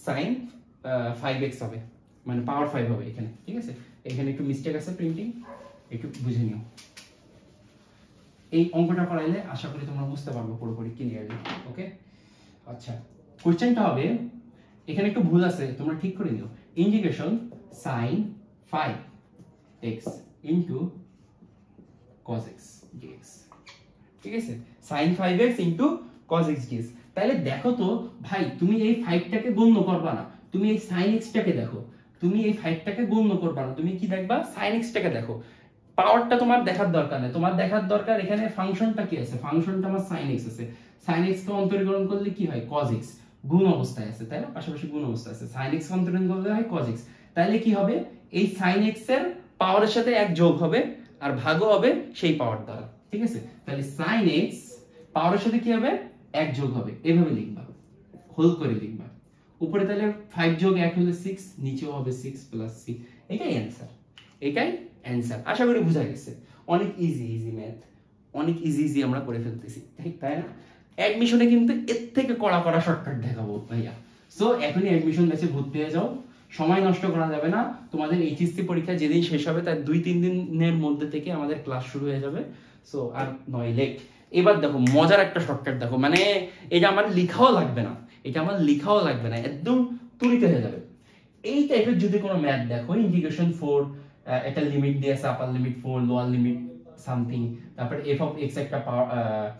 sin 5x হবে, মানে পাওয়ার 5 হবে এখানে, ঠিক আছে। এখানে একটু মিস্টেক আছে প্রিন্টিং, একটু বুঝে নিও। এই অঙ্কটা করাইলে আশা করি তোমরা বুঝতে পারবে পুরোপুরি ক্লিয়ারলি। ওকে, আচ্ছা, কোশ্চেনটা হবে, এখানে একটু ভুল আছে, তোমরা ঠিক করে নিও। Integration sin 5x into cos x dx, ঠিক আছে, sin 5x into cos x dx। তাহলে দেখো তো ভাই, তুমি এই 5 টাকে গণ্য করবা না, তুমি এই sin x টাকে দেখো, তুমি এই 5 টাকে গণ্য করবা না, তুমি কি দেখবা, sin x টাকে দেখো। পাওয়ারটা তোমার দেখার দরকার নেই, তোমার দেখার দরকার এখানে ফাংশনটা কি আছে, ফাংশনটা আমার sin x আছে, sin x কে অন্তর্গ্রহণ করলে কি হয়, cos x, গুণ অবস্থায় আছে, তাই না, পাশাপাশি গুণ অবস্থায় আছে, sin x কে অন্তর্গ্রহণ করলে হয় cos x। তাহলে কি হবে, এই sin x এর পাওয়ারের সাথে 1 যোগ হবে আর ভাগও হবে সেই পাওয়ার দ্বারা, ঠিক আছে। তাহলে sin x পাওয়ারের সাথে কি হবে, 1 যোগ হবে, এভাবে লিখবা, হোল করে লিখবা। উপরে তাহলে 5 যোগ 1 হলে 6, নিচেও হবে 6 প্লাস c, এটাই অ্যানসার, এটাই অ্যানসার। আশা করি বুঝা গেছে, অনেক ইজি ইজি ম্যাথ, অনেক ইজি ইজি আমরা করে ফেলতেছি, ঠিক তাই না? অ্যাডমিশনে কিন্তু এর থেকে কড়া কড়া শর্টকাট দেখাবো ভাইয়া। সো এখনই অ্যাডমিশন ব্যাচে ভর্তি হয়ে যাও, সময় নষ্ট করা যাবে না। তোমাদের এইচএসসি পরীক্ষা যেদিন শেষ হবে তার 2-3 দিনের মধ্যে থেকে আমাদের ক্লাস শুরু হয়ে যাবে। সো আর নয় লেট। এবার দেখো মজার একটা শর্টকাট দেখো, মানে এটা আমার লেখাও লাগবে না, এটা আমার লেখাও লাগবে না, একদম তুলিতে হয়ে যাবে। এই টাইপের যদি কোনো ম্যাথ দেখো, ইন্টিগ্রেশন 4, একটা লিমিট দিয়ে আছে, আপার লিমিট 4, লোয়ার লিমিট সামথিং, তারপর f অফ x একটা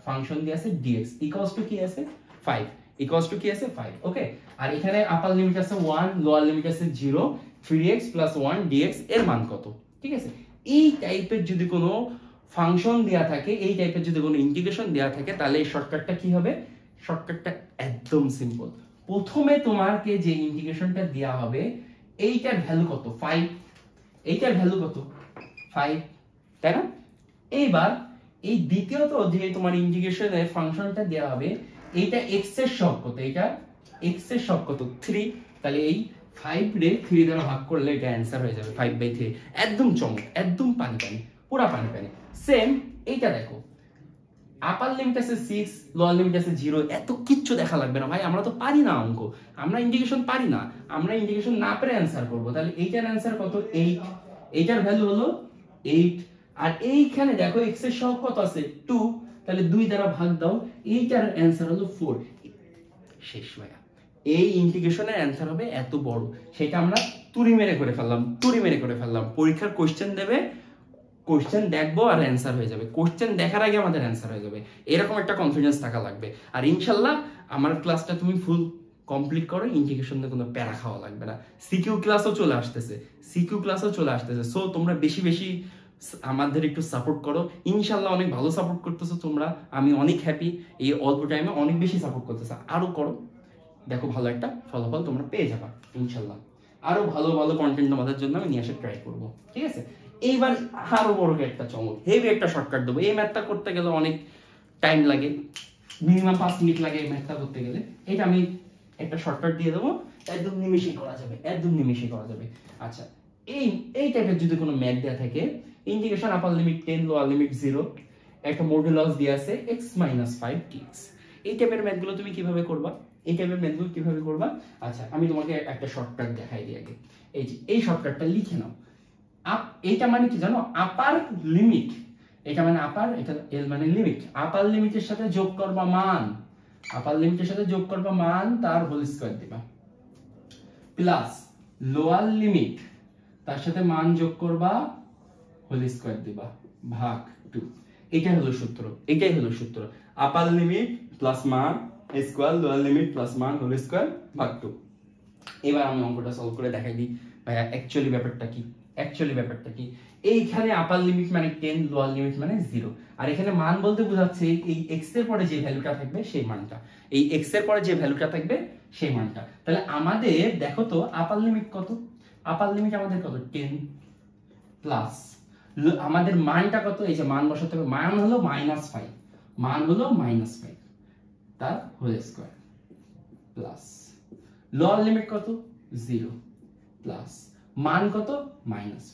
ফাংশন দিয়ে আছে dx ইকুয়ালস টু কি আছে 5, ইকুয়ালস টু কি আছে 5। ওকে, আর এখানে আপার লিমিট আছে 1, লোয়ার লিমিট আছে 0, 3x + 1 dx এর মান কত, ঠিক আছে। এই টাইপের যদি কোনো ফাংশন দেয়া থাকে, এই টাইপের যদি কোনো ইন্টিগ্রেশন দেয়া থাকে, তাহলে এই শর্টকাটটা কি হবে? শর্টকাটটা একদম সিম্পল। প্রথমে তোমাকে যে ইন্টিগ্রেশনটা দেয়া হবে, এইটার ভ্যালু কত? 5। এইটার ভ্যালু কত? 5, তাই না? এইবার এই দ্বিতীয়ত যে তোমার ইন্টিগ্রেশনের ফাংশনটা দেয়া হবে, এইটা x এর সহগ কত? এইটা x এর সহগ কত? 3। তাহলে এই 5 রে 3 দ্বারা ভাগ করলে এটা অ্যানসার হয়ে যাবে 5/3। একদম চমক, একদম পানি পানি, পুরা পানি পানি। সেম এইটা দেখো, আপার লিমিট আছে 6, লোয়ার লিমিট আছে 0। এত কিচ্ছু দেখা লাগবে না ভাই, আমরা তো পারি না অঙ্ক, আমরা ইন্টিগ্রেশন পারি না, আমরা ইন্টিগ্রেশন না পেরে অ্যানসার করব। তাহলে এইটার অ্যানসার কত? 8। এইটার ভ্যালু হলো 8। আর এইখানে দেখো x এর সহগ কত আছে? 2। তাহলে 2 দ্বারা ভাগ দাও, এইটার অ্যানসার হলো 4। শেষ ভাইয়া, এই ইন্টিগ্রেশনের অ্যানসার হবে এত বড়। সেটা আমরা তুড়ি মেরে করে ফেললাম, তুড়ি মেরে করে ফেললাম। পরীক্ষার কোশ্চেন দেবে, কোশ্চেন দেখবো আর অ্যানসার হয়ে যাবে, কোশ্চেন দেখার আগে আমাদের অ্যানসার হয়ে যাবে, এরকম একটা কনফিডেন্স থাকা লাগবে। আর ইনশাল্লাহ আমার ক্লাসটা তুমি ফুল কমপ্লিট করো, ইন্টিগ্রেশন দিয়ে কোনো প্যারা খাওয়া লাগবে না। সিকিউ ক্লাসও চলে আসতেছে, সিকিউ ক্লাসও চলে আসতেছে। সো তোমরা বেশি বেশি আমাদের একটু সাপোর্ট করো, ইনশাল্লাহ অনেক ভালো সাপোর্ট করতেছো তোমরা, আমি অনেক হ্যাপি। এই অল্প টাইমে অনেক বেশি সাপোর্ট করতেছো, আরো করো, দেখো ভালো একটা ফলাফল তোমরা পেয়ে যাবা ইনশাল্লাহ। আরো ভালো ভালো কন্টেন্ট তোমাদের জন্য আমি নিয়ে আসার ট্রাই করবো, ঠিক আছে? এইবার আরো বড় একটা চমক, হেভি একটা শর্টকাট দেবো। এই ম্যাথটা করতে গেলে অনেক টাইম লাগে, মিনিমাম 5 মিনিট লাগে এই ম্যাথটা করতে গেলে। এটা আমি একটা শর্টকাট দিয়ে দেবো, একদম নিমিষে করা যাবে, একদম নিমিষে করা যাবে। আচ্ছা, এই এই টাইপের যদি কোনো ম্যাথ দেয়া থাকে, ইন্টিগ্রেশন আপার লিমিট 10, লোয়ার লিমিট 0, একটা মডুলাস দেয়া আছে x - 5 dx, এই টাইপের ম্যাথগুলো তুমি কিভাবে করবা? এই টাইপের ম্যাথগুলো কিভাবে করবা? আচ্ছা, আমি তোমাকে একটা শর্টকাট দেখাই দিই আগে। এই যে এই শর্টকাটটা লিখে নাও। এইটা মানে কি জানো? আপার লিমিট, এটা মানে আপার, এটা এল মানে লিমিট। আপার লিমিটের সাথে যোগ করবা মান, আপার লিমিটের সাথে যোগ করবা মান, তার হোল স্কয়ার দিবা, প্লাস লোয়ার লিমিট, তার সাথে মান যোগ করবা, হোল স্কয়ার দিবা, ভাগ 2। এটাই হলো সূত্র, এটাই হলো সূত্র। আপার লিমিট প্লাস মান স্কয়ার, লোয়ার লিমিট প্লাস মান হোল স্কয়ার, ভাগ 2। এবার আমি অঙ্কটা সলভ করে দেখাই দিই ভাইয়া অ্যাকচুয়ালি ব্যাপারটা কি। অ্যাকচুয়ালি ব্যাপারটা কি, এইখানে আপার লিমিট মানে 10, লোয়ার লিমিট মানে 0, আর এখানে মান বলতে বোঝাচ্ছে এই x এর পরে যে ভ্যালুটা থাকবে সেই মানটা, এই x এর পরে যে ভ্যালুটা থাকবে সেই মানটা। তাহলে আমাদের দেখো তো আপার লিমিট কত? আপার লিমিট আমাদের কত? 10, প্লাস আমাদের মানটা কত? এই যে মান বসাতে হবে, মান হলো -5, মান হলো -5 তার whole square, plus lower limit কত? 0, প্লাস মান কত? -5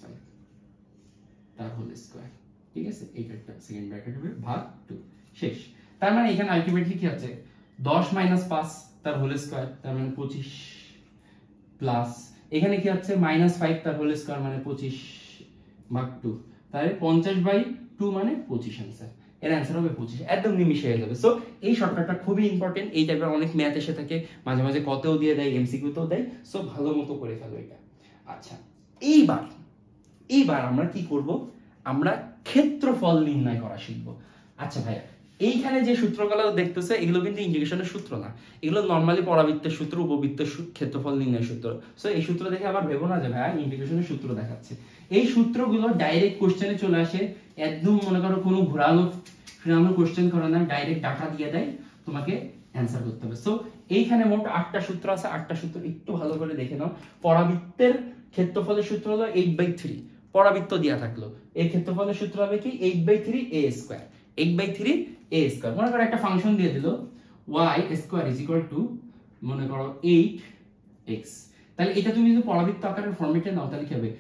তার হোল স্কয়ার, ঠিক আছে? এইটা একটা সেকেন্ড ব্র্যাকেট হবে, ভাগ 2। শেষ। তার মানে এখানে আলটিমেটলি কি আছে? 10 - 5 তার হোল স্কয়ার, তার মানে 25, প্লাস এখানে কি আছে? -5 তার হোল স্কয়ার মানে 25 ভাগ 2, তাহলে 50/2 মানে 25 आंसर। এর आंसर হবে 25, একদম নিমিষে হয়ে যাবে। সো এই শর্টকাটটা খুবই ইম্পর্টেন্ট। এই টাইপের অনেক ম্যাথ এসে থাকে, মাঝে মাঝে কতেও দিয়ে দেয়, এমসিকিউ তেও দেয়। সো ভালো মতো করে ফেলো এটা। আচ্ছা, এইবার এইবার আমরা কি করব? আমরা ক্ষেত্রফল নির্ণয় করা শিখব। আচ্ছা ভাইয়া, এইখানে যে সূত্রগুলো দেখতেছে এগুলো কিন্তু ইন্টিগ্রেশনের সূত্র না, এগুলো নরমালি পরাবৃত্তের সূত্র, উপবৃত্তের ক্ষেত্রফল নির্ণয় সূত্র। সো এই সূত্র দেখে আবার ভেবো না যে ভাইয়া ইন্টিগ্রেশনের সূত্র দেখাচ্ছে। এই সূত্রগুলো ডাইরেক্ট কোশ্চেনে চলে আসে, একদম মনে করো কোনো ঘোরানো ফিরানো কোশ্চেন করে না, ডাইরেক্ট ডাটা দিয়ে দেয়, তোমাকে অ্যানসার করতে হবে। সো এইখানে মোট 8টা সূত্র আছে, 8টা সূত্র একটু ভালো করে দেখে নাও। পরাবৃত্তের ক্ষেত্রফলের সূত্র হলো 8/3, পরাবৃত্ত দেয়া থাকলো, এর ক্ষেত্রফলের সূত্র হবে কি? 8/3a square, 8/3a square. মনে করো একটা ফাংশন দিয়ে দিল y square is equal to মনে করো 8x, তাহলে এটা তুমি যদি পরাবৃত্ত আকারের ফরম্যাটে নাও তাহলে কি হবে?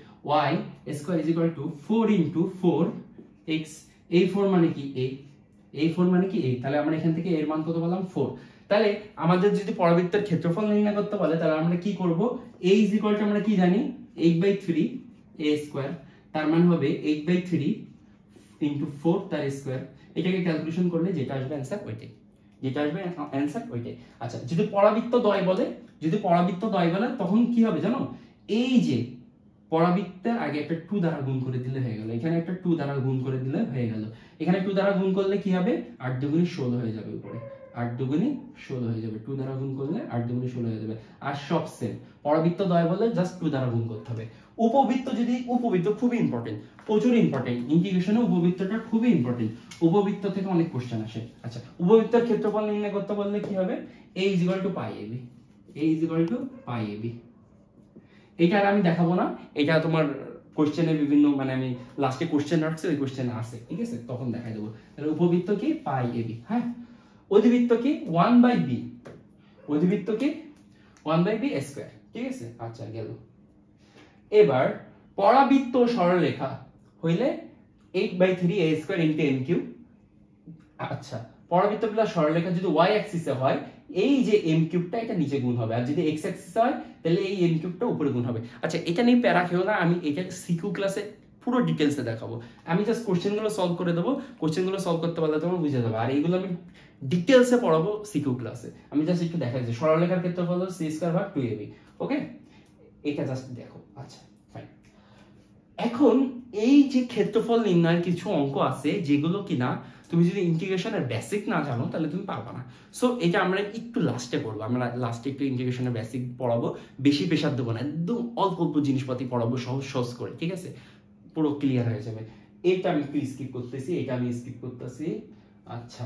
y square is equal to 4 * 4x, এই 4 মানে কি? a, এই 4 মানে কি? a, তাহলে আমরা এখান থেকে এর মান কত পেলাম? 4। তাহলে আমাদের যদি পরাবৃত্তের ক্ষেত্রফল নির্ণয় করতে বলে তাহলে আমরা কি করব? a ইজ ইকুয়াল টু আমরা কি জানি? 8/3a স্কয়ার, তার মানে হবে 8/3 * 4 তার স্কয়ার। এটাকে ক্যালকুলেশন করলে যেটা আসবে অ্যানসার ওইটাই, যেটা আসবে অ্যানসার ওইটাই। আচ্ছা, যদি পরাবৃত্ত দ্বয় বলে, যদি পরাবৃত্ত দ্বয় বলে তখন কি হবে জানো? এই যে পরাবৃত্তের আগে একটা 2 দ্বারা গুণ করে দিলে হয়ে গেল, এখানে একটা 2 দ্বারা গুণ করে দিলে হয়ে গেল। এখানে 2 দ্বারা গুণ করলে কি হবে? 8 দুগুণে 16 হয়ে যাবে, উপরে 8 দুগুণে 16 হয়ে যাবে, 2 দ্বারা গুণ করলে 8 দুগুণে 16 হয়ে যাবে। আর সব সেম, পরাবৃত্ত দ্বয় বলে জাস্ট 2 দ্বারা গুণ করতে হবে। উপবৃত্ত যদি উপবৃত্ত খুবই ইম্পর্টেন্ট, প্রচুর ইম্পর্টেন্ট, ইন্টিগ্রেশনে উপবৃত্তটা খুবই ইম্পর্টেন্ট, উপবৃত্ত থেকে অনেক কোশ্চেন আসে। আচ্ছা, উপবৃত্তের ক্ষেত্রফল নির্ণয় করতে বললে কি হবে, a = pi ab, a = pi ab। এটা আর আমি দেখাবো না, এটা তোমার কোশ্চেনের বিভিন্ন মানে আমি লাস্টে কোশ্চেন রাখছি, ওই কোশ্চেনে আসে, ঠিক আছে, তখন দেখাই দেবো। তাহলে উপবৃত্ত কি পাই ab, হ্যাঁ। অধিবৃত্ত কি 1/b, অধিবৃত্ত কি 1/b স্কয়ার, ঠিক আছে। আচ্ছা গেল। এবার পরাবৃত্ত সরলরেখা হইলে 8/3 a² * m3। আচ্ছা, পরাবৃত্ত প্লাস সরলরেখা যদি y অ্যাক্সিসে হয়, এই যে m³ টা এটা নিচে গুণ হবে, আর যদি x অ্যাক্সিসে হয় তাহলে এই m³ টা উপরে গুণ হবে। আচ্ছা, এটা নিয়ে প্যারা খেও না, আমি এটা সিকিউ ক্লাসে পুরো ডিটেইলসে দেখাবো। আমি জাস্ট কোশ্চেনগুলো সলভ করে দেবো, কোশ্চেনগুলো সলভ করতে পারলে তোমরা বুঝে যাবে। আর এইগুলো আমি ডিটেইলসে পড়াবো সিকিউ ক্লাসে। আমি জাস্ট একটু দেখাই যে সরলরেখার ক্ষেত্রফল হলো c²/2ab, ওকে, এটা জাস্ট দেখো। আচ্ছা ফাইন। এখন এই যে ক্ষেত্রফল নির্ণয়ের কিছু অঙ্ক আছে যেগুলো কিনা তুমি যদি ইন্টিগ্রেশনের বেসিক না জানো তাহলে তুমি পারবা না। সো এটা আমরা একটু লাস্টে পড়বো, আমরা লাস্টে একটু ইন্টিগ্রেশনের বেসিক পড়াবো, বেশি প্রেশার দেবো না, একদম অল্প অল্প জিনিসপাতি পড়াবো সহজ সহজ করে, ঠিক আছে, পুরো ক্লিয়ার হয়ে যাবে। এটা আমি একটু স্কিপ করতেছি, এটা আমি স্কিপ করতেছি। আচ্ছা,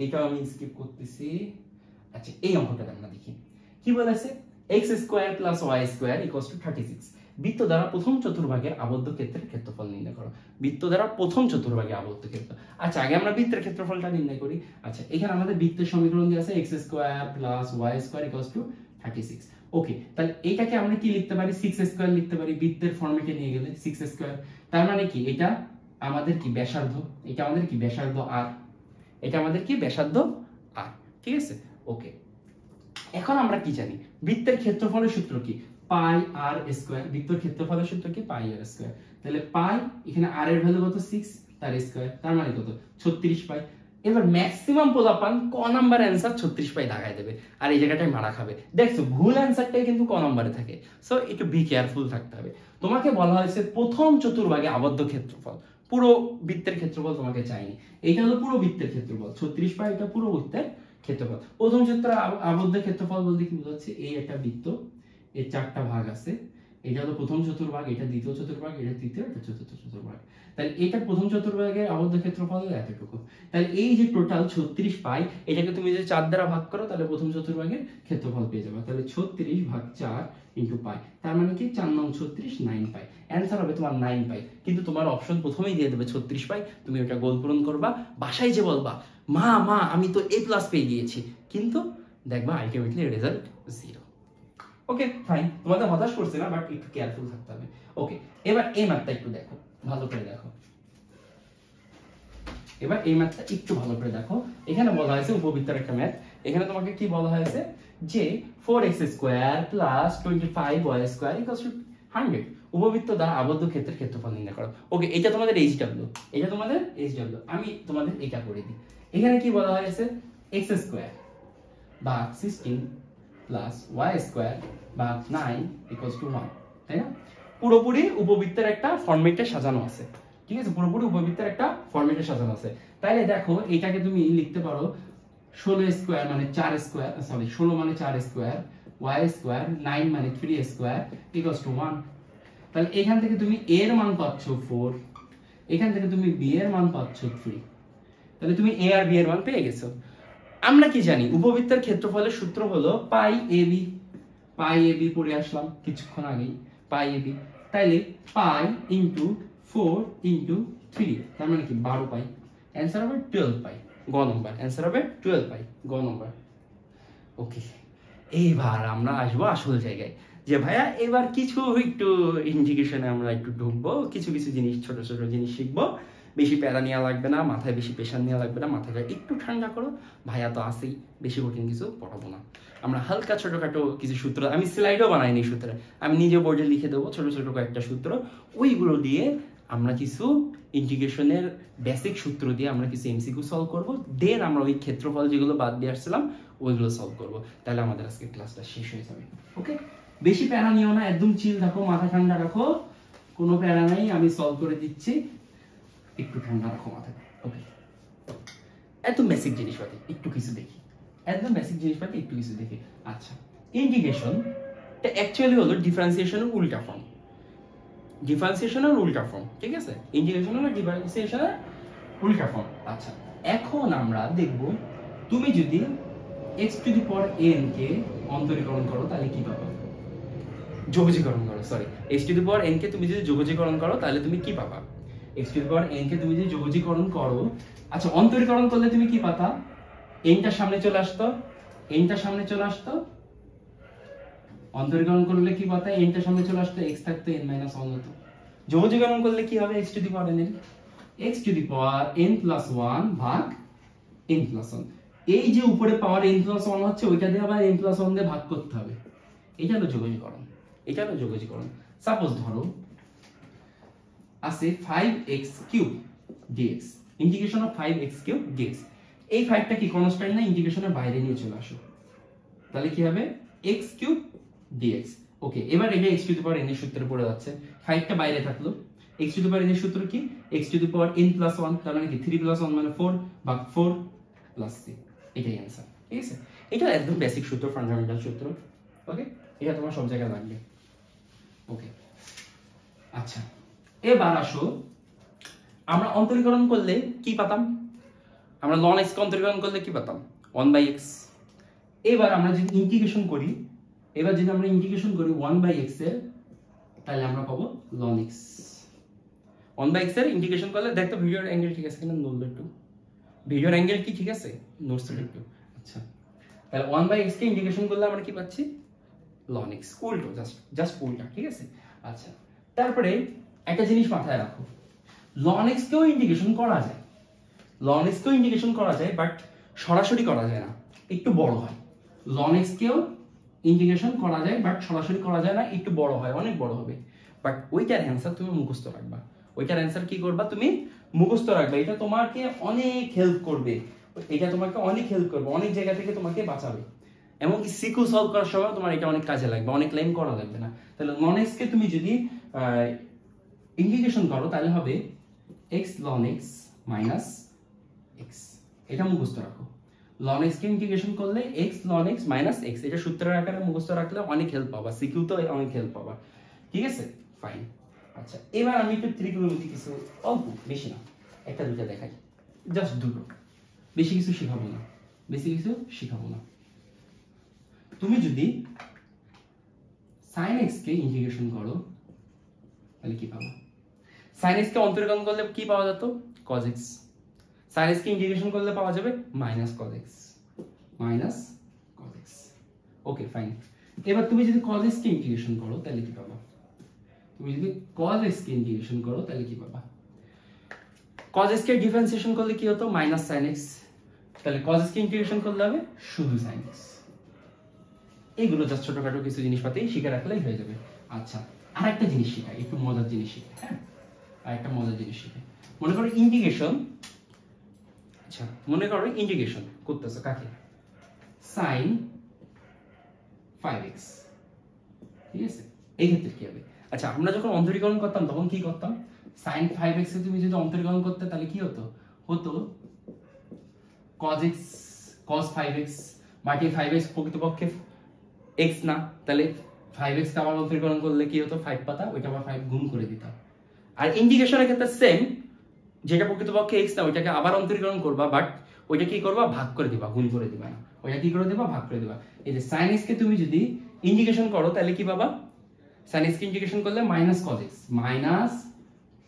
এটাও আমি স্কিপ করতেছি। আচ্ছা, এই অঙ্কটা আমরা দেখি কি বলেছে, x² + y² = 36। বৃত্ত দ্বারা প্রথম চতুর্ভাগের আবদ্ধ ক্ষেত্রের ক্ষেত্রফল নির্ণয় করো। বৃত্ত দ্বারা প্রথম চতুর্ভাগে আবদ্ধ ক্ষেত্র। আচ্ছা, আগে আমরা বৃত্তের ক্ষেত্রফলটা নির্ণয় করি। আচ্ছা, এখানে আমাদের বৃত্তের সমীকরণ দেওয়া আছে x² + y² = 36। ওকে, তাহলে এটাকে আমরা কি লিখতে পারি, 6² লিখতে পারি, বৃত্তের ফরম্যাটে নিয়ে গেলে 6²। তার মানে কি এটা আমাদের কি ব্যাসার্ধ, এটা আমাদের কি ব্যাসার্ধ r, এটা আমাদের কি ব্যাসার্ধ r, ঠিক আছে। ওকে, এখন আমরা কি জানি, বৃত্তের ক্ষেত্রফলের সূত্র কি, পাই r স্কয়ার। বৃত্তের ক্ষেত্রফলের সূত্র কি, পাই r স্কয়ার। তাহলে পাই, এখানে r এর ভ্যালু কত 6, তার স্কয়ার, তার মানে কত 36 পাই। এবার ম্যাক্সিমাম পোলাপান ক নাম্বার অ্যানসার 36 পাই লাগাই দেবে, আর এই জায়গাটায় মারা খাবে। দেখছো ভুল অ্যানসারটাই কিন্তু ক নাম্বারে থাকে। সো একটু বি কেয়ারফুল থাকতে হবে। তোমাকে বলা হয়েছে প্রথম চতুর্ভাগে আবদ্ধ ক্ষেত্রফল, পুরো বৃত্তের ক্ষেত্রফল তোমাকে চাইনি। এইটা হলো পুরো বৃত্তের ক্ষেত্রফল 36 পাই, এটা পুরো বৃত্তের ক্ষেত্রফল। প্রথম চিত্র আবদ্ধ ক্ষেত্রফল বলতে কি বোঝাচ্ছে, এই একটা বৃত্ত, এর 4টা ভাগ আছে, এটা হলো প্রথম চতুর্ভাগ, এটা দ্বিতীয় চতুর্ভাগ, এটা তৃতীয়, এটা চতুর্থ চতুর্ভাগ। তাহলে এটা প্রথম চতুর্ভাগের আবদ্ধ ক্ষেত্রফল হলো এতটুকু। তাহলে এই যে টোটাল 36 পাই, এটাকে তুমি যদি 4 দ্বারা ভাগ করো তাহলে প্রথম চতুর্ভাগের ক্ষেত্রফল পেয়ে যাবে। তাহলে 36/4 ইনটু পাই, তার মানে কি 4 9 36 9 পাই। অ্যানসার হবে তোমার 9 পাই। কিন্তু তোমার অপশন প্রথমেই দিয়ে দেবে 36 পাই, তুমি ওটা গোল পূরণ করবা, বাসায় যে বলবা মা মা আমি তো A+ পেয়ে গিয়েছি, কিন্তু দেখবা আলটিমেটলি রেজাল্ট 0। ওকে ফাইন, তোমাদের হতাশ করছে না, বাট একটু কেয়ারফুল থাকতে হবে। ওকে, এবার এই ম্যাথটা একটু দেখো, ভালো করে দেখো। এবার এই ম্যাথটা একটু ভালো করে দেখো। এখানে বলা হয়েছে উপবৃত্তের একটা ম্যাথ। এখানে তোমাকে কি বলা হয়েছে যে 4x² + 25y² = 100। উপবৃত্ত দ্বারা আবদ্ধ ক্ষেত্রের ক্ষেত্রফল নির্ণয় করো। ওকে, এটা তোমাদের HW, এটা তোমাদের HW। আমি তোমাদের এটা করে দিই। এখানে কি বলা হয়েছে, x² বা 16 + y² বা 9 = 1, তাই না? পুরোপুরি উপবৃত্তের একটা ফরম্যাটে সাজানো আছে, ঠিক আছে, পুরোপুরি উপবৃত্তের একটা ফরম্যাটে সাজানো আছে। তাইলে দেখো এটাকে তুমি লিখতে পারো 16² মানে 4², সরি 16 মানে 4², y², 9 মানে 3² = 1। তাহলে এখান থেকে তুমি a এর মান পাচ্ছ 4, এখান থেকে তুমি b এর মান পাচ্ছ 3। তাহলে তুমি a আর b এর মান পেয়ে গেছো। আমরা কি জানি, উপবৃত্তের ক্ষেত্রফলের সূত্র হলো পাই ab। পাই ab পড়ে আসলাম কিছুক্ষণ আগেই, পাই ab। তাইলে পাই ইনটু 4 ইনটু 3, তার মানে কি 12 পাই। অ্যানসার হবে 12 পাই, গ নম্বর। অ্যানসার হবে 12 পাই, গ নম্বর। ওকে, এইবার আমরা আসবো আসল জায়গায়, যে ভাইয়া এবার কিছু একটু ইন্টিগ্রেশনে আমরা একটু ঢুকবো, কিছু কিছু জিনিস, ছোট ছোট জিনিস শিখবো। বেশি প্যারা নেওয়া লাগবে না, মাথায় বেশি প্রেশার নেওয়া লাগবে না, মাথাটা একটু ঠান্ডা করো। ভাইয়া তো আসেই, বেশি কঠিন কিছু পড়াবো না। আমরা হালকা ছোটখাটো কিছু সূত্র, আমি স্লাইডও বানাইনি সূত্র, আমি নিজে বোর্ডে লিখে দেবো ছোট ছোট কয়েকটা সূত্র, ওইগুলো দিয়ে আমরা কিছু ইন্টিগ্রেশনের বেসিক সূত্র দিয়ে আমরা কিছু এমসিকিউ সলভ করব। দেন আমরা ওই ক্ষেত্রফল যেগুলো বাদ দিয়ে আসছিলাম ওইগুলো সলভ করব। তাহলে আমাদের আজকে ক্লাসটা শেষ হয়ে যাবে। ওকে, বেশি প্যারা নিও না, একদম চিল থাকো, মাথা ঠান্ডা রাখো, কোনো প্যারা নাই, আমি সলভ করে দিচ্ছি, একটু ঠান্ডা রাখো মাথা। ওকে, একদম বেসিক জিনিসপাতি একটু কিছু দেখি, একদম বেসিক জিনিসপাতি একটু কিছু দেখি। আচ্ছা, ইন্টিগ্রেশন এটা অ্যাকচুয়ালি হলো ডিফারেন্সিয়েশনের উল্টা ফর্ম। ডিফারেন্সিয়েশনের উল্টা ফর্ম, ঠিক আছে? ইন্টিগ্রেশন হলো ডিফারেন্সিয়েশনের উল্টা ফর্ম। আচ্ছা, এখন আমরা দেখব তুমি যদি x two the power n কে অন্তরীকরণ করো তাহলে কি পাবে? যোগজীকরণ করো, sorry, x two the power n কে তুমি যদি যোগজীকরণ করো তাহলে তুমি কি পাবা? x two the power n কে তুমি যদি যোগজীকরণ করো, আচ্ছা অন্তরীকরণ করলে তুমি কি পাতা? n টা সামনে চলে আসতো, n টা সামনে চলে আসতো, অন্তরীকরণ করলে কি পাতা? n টা সামনে চলে আসতো, x থাকতো n - 1 হতো। যোগজীকরণ করলে কি হবে? x two the power n, x two the power n plus 1 ভাগ n প্লাস 1। এই যে উপরে পাওয়ার n প্লাস 1 হচ্ছে, ওইটা দিয়ে আবার n প্লাস 1 দিয়ে ভাগ করতে হবে। এটা হলো যোগজীকরণ, এটা হলো যোগজীকরণ। সাপোজ ধরো আছে 5x cube dx, integration of 5x cube dx। এই 5 টা কি কনস্ট্যান্ট না? ইন্টিগ্রেশনের বাইরে নিয়ে চলে আসো, তাহলে কি হবে? x cube dx। ওকে, এবার এটা x two the power n এর সূত্রে পড়ে যাচ্ছে, 5 টা বাইরে থাকলো। x two the power n এর সূত্র কি? x two the power n plus 1, তার মানে কি 3 প্লাস 1 মানে 4 ভাগ 4 প্লাস 3, এটাই आंसर। ঠিক আছে, এটা একদম বেসিক সূত্র, ফান্ডামেন্টাল সূত্র। ওকে, এটা তোমার সব জায়গায় লাগবে। ওকে, আচ্ছা এবার আসো, আমরা অন্তরীকরণ করলে কি পাতাম? আমরা ln x কে অন্তরীকরণ করলে কি পাতাম? 1/x। এবার আমরা যদি ইন্টিগ্রেশন করি, এবার যদি আমরা ইন্টিগ্রেশন করি 1/x এর, তাহলে আমরা পাবো ln x। 1/x এর ইন্টিগ্রেশন করলে দেখো ভিডিওর অ্যাঙ্গেল ঠিক আছে কিনা, নড়লো একটু। ভিডিওর অ্যাঙ্গেল কি ঠিক আছে? নড়ছে একটু। আচ্ছা, তাহলে 1/x কে ইন্টিগ্রেশন করলে আমরা কি পাচ্ছি? ln x, উল্টো, জাস্ট উল্টা, ঠিক আছে? আচ্ছা, তারপরে একটা জিনিস মাথায় রাখো, ln x কেও ইন্টিগ্রেশন করা যায়, ln x কেও ইন্টিগ্রেশন করা যায়, বাট সরাসরি করা যায় না, একটু বড় হয়। ln x কেও ইন্টিগ্রেশন করা যায়, বাট সরাসরি করা যায় না, একটু বড় হয়, অনেক বড় হবে। বাট ওইটার অ্যানসার তুমি মুখস্থ রাখবা, ওইটার অ্যানসার কি করবা? তুমি মুখস্থ রাখবা। এটা তোমাকে অনেক হেল্প করবে, এটা তোমাকে অনেক হেল্প করবে, অনেক জায়গা থেকে তোমাকে বাঁচাবে। এমনকি সিকিউ সলভ করার সময় তোমার এটা অনেক কাজে লাগবে, অনেক লাইন করা লাগবে না। তাহলে ln x কে তুমি যদি ইন্টিগ্রেশন করো তাহলে হবে x ln x minus x, এটা মুখস্থ রাখো। ln x কে ইন্টিগ্রেশন করলে x ln x minus x, এটা সূত্রের আকারে মুখস্থ রাখলে অনেক হেল্প পাবা, সিকিউ তো অনেক হেল্প পাবা। ঠিক আছে, ফাইন। আচ্ছা, এবার আমি একটু ত্রিকোণমিতি কিছু অল্প, বেশি না, একটা দুটো দেখাই, জাস্ট দুটো, বেশি কিছু শেখাবো না, বেশি কিছু শেখাবো না। তুমি যদি sin x কে ইন্টিগ্রেশন করো তাহলে কি পাবো? sin x কে অন্তরীকরণ করলে কি পাওয়া যেত? cos x। sin x কে ইন্টিগ্রেশন করলে পাওয়া যাবে minus cos x, minus cos x। ওকে, ফাইন। এবার তুমি যদি cos x কে ইন্টিগ্রেশন করো তাহলে কি পাবা? তুমি যদি cos x কে ইন্টিগ্রেশন করো তাহলে কি পাবা? cos x কে ডিফারেন্সিয়েশন করলে কি হতো? Minus sin x। তাহলে cos x কে ইন্টিগ্রেশন করলে হবে শুধু sin x। এইগুলো জাস্ট ছোটখাটো কিছু জিনিসপাতি শিখে রাখলেই হয়ে যাবে। আচ্ছা, আরেকটা জিনিস শিখাই, একটু মজার জিনিস শিখাই। হ্যাঁ, আরেকটা মজার জিনিস শিখাই। মনে করো ইন্টিগ্রেশন, আচ্ছা মনে করো ইন্টিগ্রেশন করতেছো কাকে? sin 5x, ঠিক আছে? এই ক্ষেত্রে কি হবে? আচ্ছা, আমরা যখন অন্তরীকরণ করতাম তখন কি করতাম? sin 5x এ তুমি যদি অন্তরীকরণ করতে তাহলে কি হতো? হতো cos x cos 5x, but এই 5x প্রকৃতপক্ষে x না, তাহলে 5x কে আবার অন্তরীকরণ করলে কি হতো? 5 পাতা, ওইটা আবার 5 গুণ করে দিতাম। আর ইন্টিগ্রেশনের ক্ষেত্রে সেম, যেটা প্রকৃতপক্ষে x না ওইটাকে আবার অন্তরীকরণ করবা, বাট ওইটা কি করবা? ভাগ করে দিবা, গুণ করে দিবা না, ওইটা কি করে দিবা? ভাগ করে দিবা। এই যে sin x কে তুমি যদি ইন্টিগ্রেশন করো তাহলে কি পাবা? sin x কে ইন্টিগ্রেশন করলে minus cos x, minus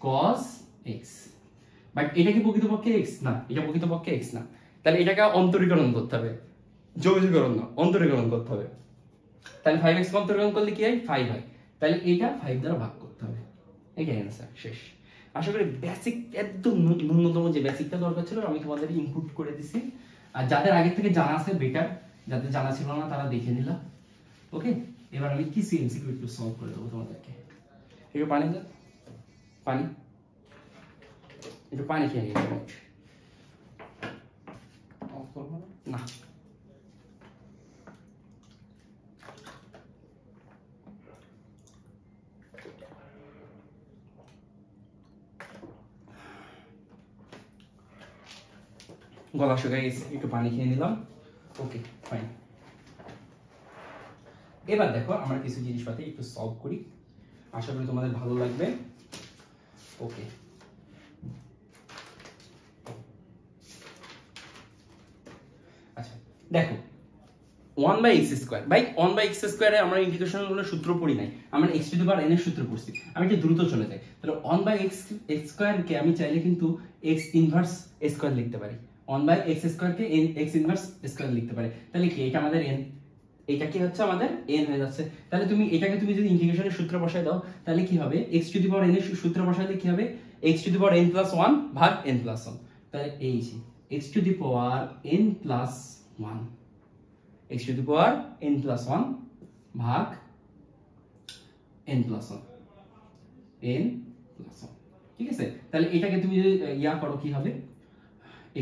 cos x, but এটা কি প্রকৃতপক্ষে x না, এটা প্রকৃতপক্ষে x না, তাহলে এটাকে অন্তরীকরণ করতে হবে, যোগজীকরণ না, অন্তরীকরণ করতে হবে। তাহলে 5x কে অন্তরীকরণ করলে কি হয়? 5 হয়, তাহলে এটা 5 দ্বারা ভাগ করতে হবে। এটাই आंसर, শেষ। আশা করি বেসিক, একদম ন্যূনতম যে বেসিকটা দরকার ছিল আমি তোমাদের ইনপুট করে দিছি। আর যাদের আগে থেকে জানা আছে বেটার, যাদের জানা ছিল না তারা দেখে নিলা। ওকে, এবার আমি কি এমসিকিউ একটু সলভ করে দেবো তোমাদেরকে। একটু পানি দাও, পানি, একটু পানি খেয়ে নিয়ে না। গলা শুকিয়ে গেছে, একটু পানি খেয়ে নিলাম। ওকে, ফাইন। এবার দেখো আমরা কিছু জিনিসপাতি একটু সলভ করি, আশা করি তোমাদের ভালো লাগবে। ওকে, আচ্ছা দেখো 1/x², ভাই 1/x² এ আমরা ইন্টিগ্রেশনের কোনো সূত্র পড়ি নাই, আমরা x two the power n এর সূত্র পড়ছি। আমি একটু দ্রুত চলে যাই, তাহলে 1/x² কে আমি চাইলে কিন্তু x ইনভার্স স্কয়ার লিখতে পারি, 1/x² কে x ইনভার্স স্কয়ার লিখতে পারি। তাহলে কি এটা আমাদের n, এটা কি হচ্ছে আমাদের n হয়ে যাচ্ছে। তাহলে তুমি এটাকে তুমি যদি ইন্টিগ্রেশনের সূত্র বসায় দাও তাহলে কি হবে, x two the power n এর সূত্র বসাইলে কি হবে, x two the power n + 1 ভাগ n + 1। তাহলে এই যে x two the power n + 1, x two the power n + 1 ভাগ n + 1, n + 1, ঠিক আছে। তাহলে এটাকে তুমি যদি ইয়া করো কি হবে,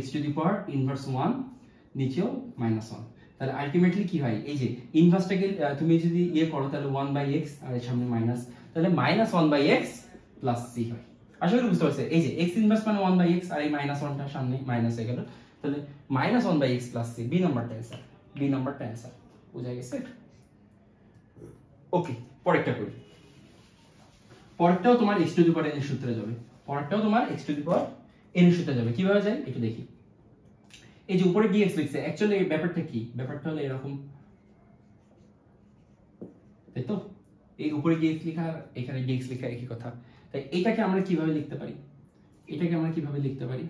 x two the power inverse 1 নিচেও -1। তাহলে আলটিমেটলি কি হয়, এই যে ইনভার্সটাকে তুমি যদি ইয়ে করো তাহলে 1/x আর এর সামনে মাইনাস, তাহলে -1/x + c হয়। আশা করি বুঝতে পারছো, এই যে x ইনভার্স মানে 1/x আর এই -1টা সামনে মাইনাস হয়ে গেল, তাহলে -1/x + c, বি নাম্বারটা অ্যানসার, বি নাম্বারটা অ্যানসার, বুঝা গেছে। ওকে, পরেরটা করি। পরেরটাও তোমার x two the power n এর সূত্রে যাবে, পরেরটাও তোমার x two the power n এর সূত্রে যাবে। কিভাবে যায় একটু দেখি। এই যে উপরে dx লিখছে, অ্যাকচুয়ালি এই ব্যাপারটা কি, ব্যাপারটা হলো এরকম, তাই তো? এই উপরে dx লেখা আর এখানে dx লেখা একই কথা। তাই এটাকে আমরা কিভাবে লিখতে পারি, এটাকে আমরা কিভাবে লিখতে পারি,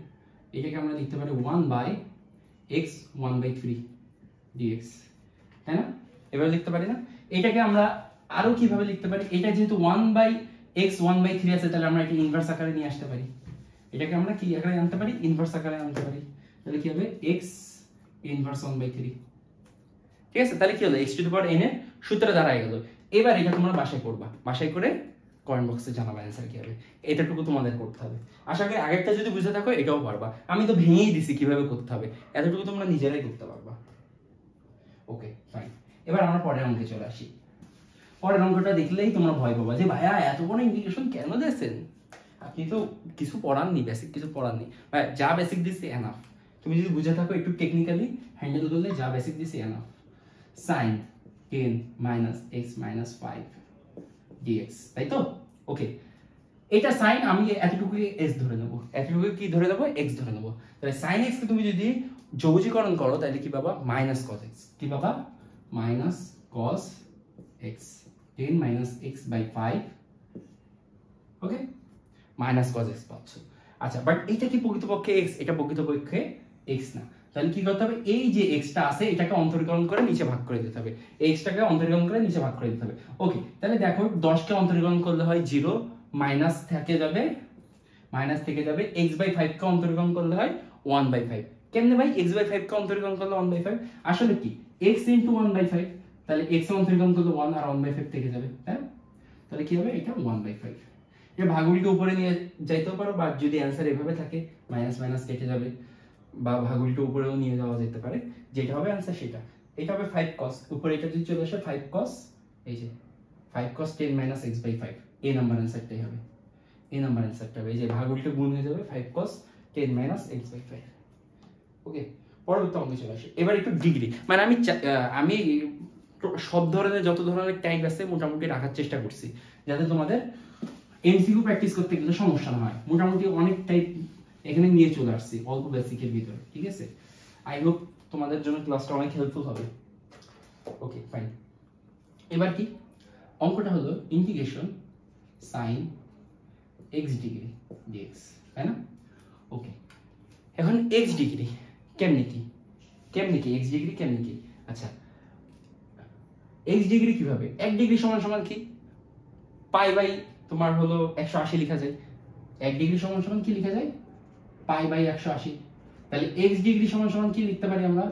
এটাকে আমরা লিখতে পারি 1/x 1/3 dx, তাই না? এভাবে লিখতে পারি না? এটাকে আমরা আরো কিভাবে লিখতে পারি, এটা যেহেতু 1/x 1/3 আছে তাহলে আমরা এটা ইনভার্স আকারে নিয়ে আসতে পারি। এটাকে আমরা কি আকারে আনতে পারি, ইনভার্স আকারে আনতে পারি। তাহলে কি হবে, x ইনভার্স 1/3, ঠিক আছে। তাহলে কি হলো, x two the power n এর সূত্র দাঁড়ায় গেল। এবার এটা তোমরা বাসায় করবা, বাসায় করে কমেন্ট বক্সে জানাবা অ্যানসার কি হবে, এতটুকু তোমাদের করতে হবে। আশা করি আগেরটা যদি বুঝে থাকো এটাও পারবা, আমি তো ভেঙেই দিছি কিভাবে করতে হবে, এতটুকু তোমরা নিজেরাই করতে পারবা। ওকে ফাইন, এবার আমরা পরের অঙ্কে চলে আসি। পরের অঙ্কটা দেখলেই তোমরা ভয় পাবা যে ভাইয়া এত বড় ইন্টিগ্রেশন কেন দিয়েছেন, আপনি তো কিছু পড়াননি, বেসিক কিছু পড়াননি। ভাই যা বেসিক দিছি এনাফ, তুমি যদি বুঝে থাকো একটু টেকনিক্যালি হ্যান্ডেল করলে যা বেসিক দিছি এনাফ। sin 10 - x - 5 dx, তাই তো? ওকে, এটা sin আমি এতটুকু x ধরে নেব, এতটুকু কি ধরে নেব, x ধরে নেব। তাহলে sin x কে তুমি যদি যোগজীকরণ করো তাহলে কি পাবা, -cos x, কি পাবা, -cos x, 10 - x/5, ওকে, -cos x পাচ্ছ। আচ্ছা, বাট এটা কি প্রকৃতপক্ষে x, এটা প্রকৃতপক্ষে x না। তাহলে কি করতে হবে, এই যে x টা আছে এটাকে অন্তরীকরণ করে নিচে ভাগ করে দিতে হবে, x টাকে অন্তরীকরণ করে নিচে ভাগ করে দিতে হবে। ওকে, তাহলে দেখো 10 কে অন্তরীকরণ করলে হয় 0, মাইনাস থেকে যাবে, মাইনাস থেকে যাবে, x/5 কে অন্তরীকরণ করলে হয় 1/5। কেমনে ভাই, x/5 কে অন্তরীকরণ করলে 1/5, আসলে কি x * 1/5, তাহলে x এ অন্তরীকরণ করলে 1 আর 1/5 থেকে যাবে, তাই না? তাহলে কি হবে, এটা 1/5। এটা ভাগগুলিকে উপরে নিয়ে যাইতেও পারো, বা যদি অ্যানসার এভাবে থাকে মাইনাস মাইনাস কেটে যাবে, বা ভাগগুলিকে উপরেও নিয়ে যাওয়া যেতে পারে, যেটা হবে অ্যানসার সেটা। এটা হবে 5 cos, উপরে এটা যদি চলে আসে 5 cos, এই যে 5 cos 10 - x/5, এই নাম্বার অ্যানসারটাই হবে, এই নাম্বার অ্যানসারটা হবে, এই যে ভাগগুলিকে গুণ হয়ে যাবে 5 cos 10 - x/5। ওকে, পরবর্তী অঙ্কে চলে আসে। এবার একটু ডিগ্রি, মানে আমি সব ধরনের যত ধরনের টাইপ আছে মোটামুটি রাখার চেষ্টা করছি, যাতে তোমাদের এমসিকিউ প্র্যাকটিস করতে গেলে সমস্যা না হয়। মোটামুটি অনেক টাইপ এখানে নিয়ে চলে আসছি অল্প বেসিকের ভিতরে, ঠিক আছে। আই হোপ তোমাদের জন্য ক্লাসটা অনেক হেল্পফুল হবে। ওকে ফাইন, এবার কি অঙ্কটা হলো integration sin x degree dx, তাই না? ওকে, এখন x ডিগ্রি কেমনে কি, কেমনে কি x ডিগ্রি কেমনে কি, আচ্ছা x ডিগ্রি কিভাবে, 1 ডিগ্রি সমান সমান কি, পাই বাই তোমার হলো 180 লেখা যায়। 1 ডিগ্রি সমান সমান কি লেখা যায়, পাই বাই 180। তাহলে x ডিগ্রি সমান সমান কি লিখতে পারি আমরা,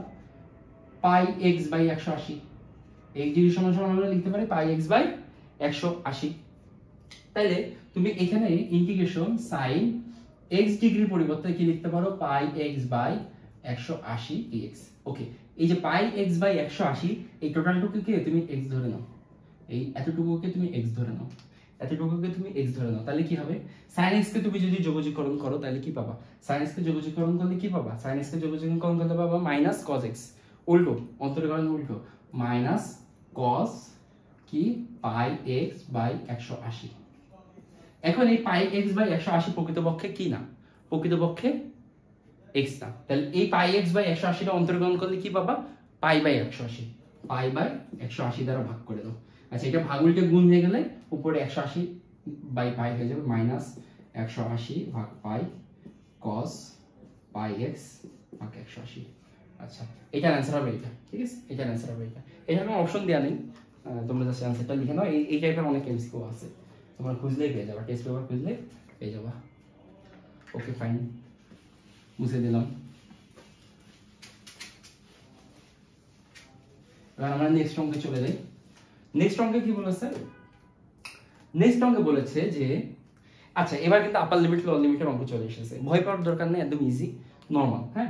পাই x বাই 180। x ডিগ্রি সমান সমান আমরা লিখতে পারি পাই x বাই 180। তাহলে তুমি এখানে ইন্টিগ্রেশন sin x ডিগ্রির পরিবর্তে কি লিখতে পারো, পাই x বাই 180 dx। ওকে, এই যে পাই x বাই 180, এই টোটালটুকুকে তুমি x ধরে নাও, এই এতটুকুকে তুমি x ধরে নাও, এতটুকুকে তুমি x ধরে নাও। তাহলে কি হবে, sin x কে তুমি যদি যোগজীকরণ করো তাহলে কি পাবা, sin x কে যোগজীকরণ করলে কি পাবা, sin x কে যোগজীকরণ করলে পাবা -cos x, উল্টো অন্তরীকরণ উল্টো, cos কি পাই x বাই 180। এখন এই পাই এক্স বাই 180 প্রকৃতপক্ষে কি না, প্রকৃতপক্ষে এক্স না। তাহলে এই পাই এক্স বাই 180টা অন্তর্গ্রহণ করলে কি পাবা, পাই বাই 180, পাই বাই 180 দ্বারা ভাগ করে দাও। আচ্ছা এটা ভাগ উল্টে গুণ হয়ে গেলে উপরে 180 বাই পাই হয়ে যাবে মাইনাস 180 ভাগ পাই cos পাই এক্স ভাগ 180। আচ্ছা এটার অ্যান্সার হবে এটা, ঠিক আছে, এটার অ্যান্সার হবে এটা। এটা কোনো অপশন দেওয়া নেই, তোমরা জাস্ট অ্যান্সারটা লিখে নাও। এই টাইপের অনেক এমসিকিউ আছে, তোমরা খুঁজলেই পেয়ে যাবা, টেস্ট পেপার খুঁজলে পেয়ে যাবা। ওকে ফাইন, মুছে দিলাম। এবার আমরা নেক্সট অঙ্কে চলে যাই। নেক্সট অঙ্কে কি বলেছে, নেক্সট অঙ্কে বলেছে যে আচ্ছা এবার কিন্তু আপার লিমিট লোয়ার লিমিটের অঙ্ক চলে এসেছে, ভয় পাওয়ার দরকার নেই, একদম ইজি নরমাল। হ্যাঁ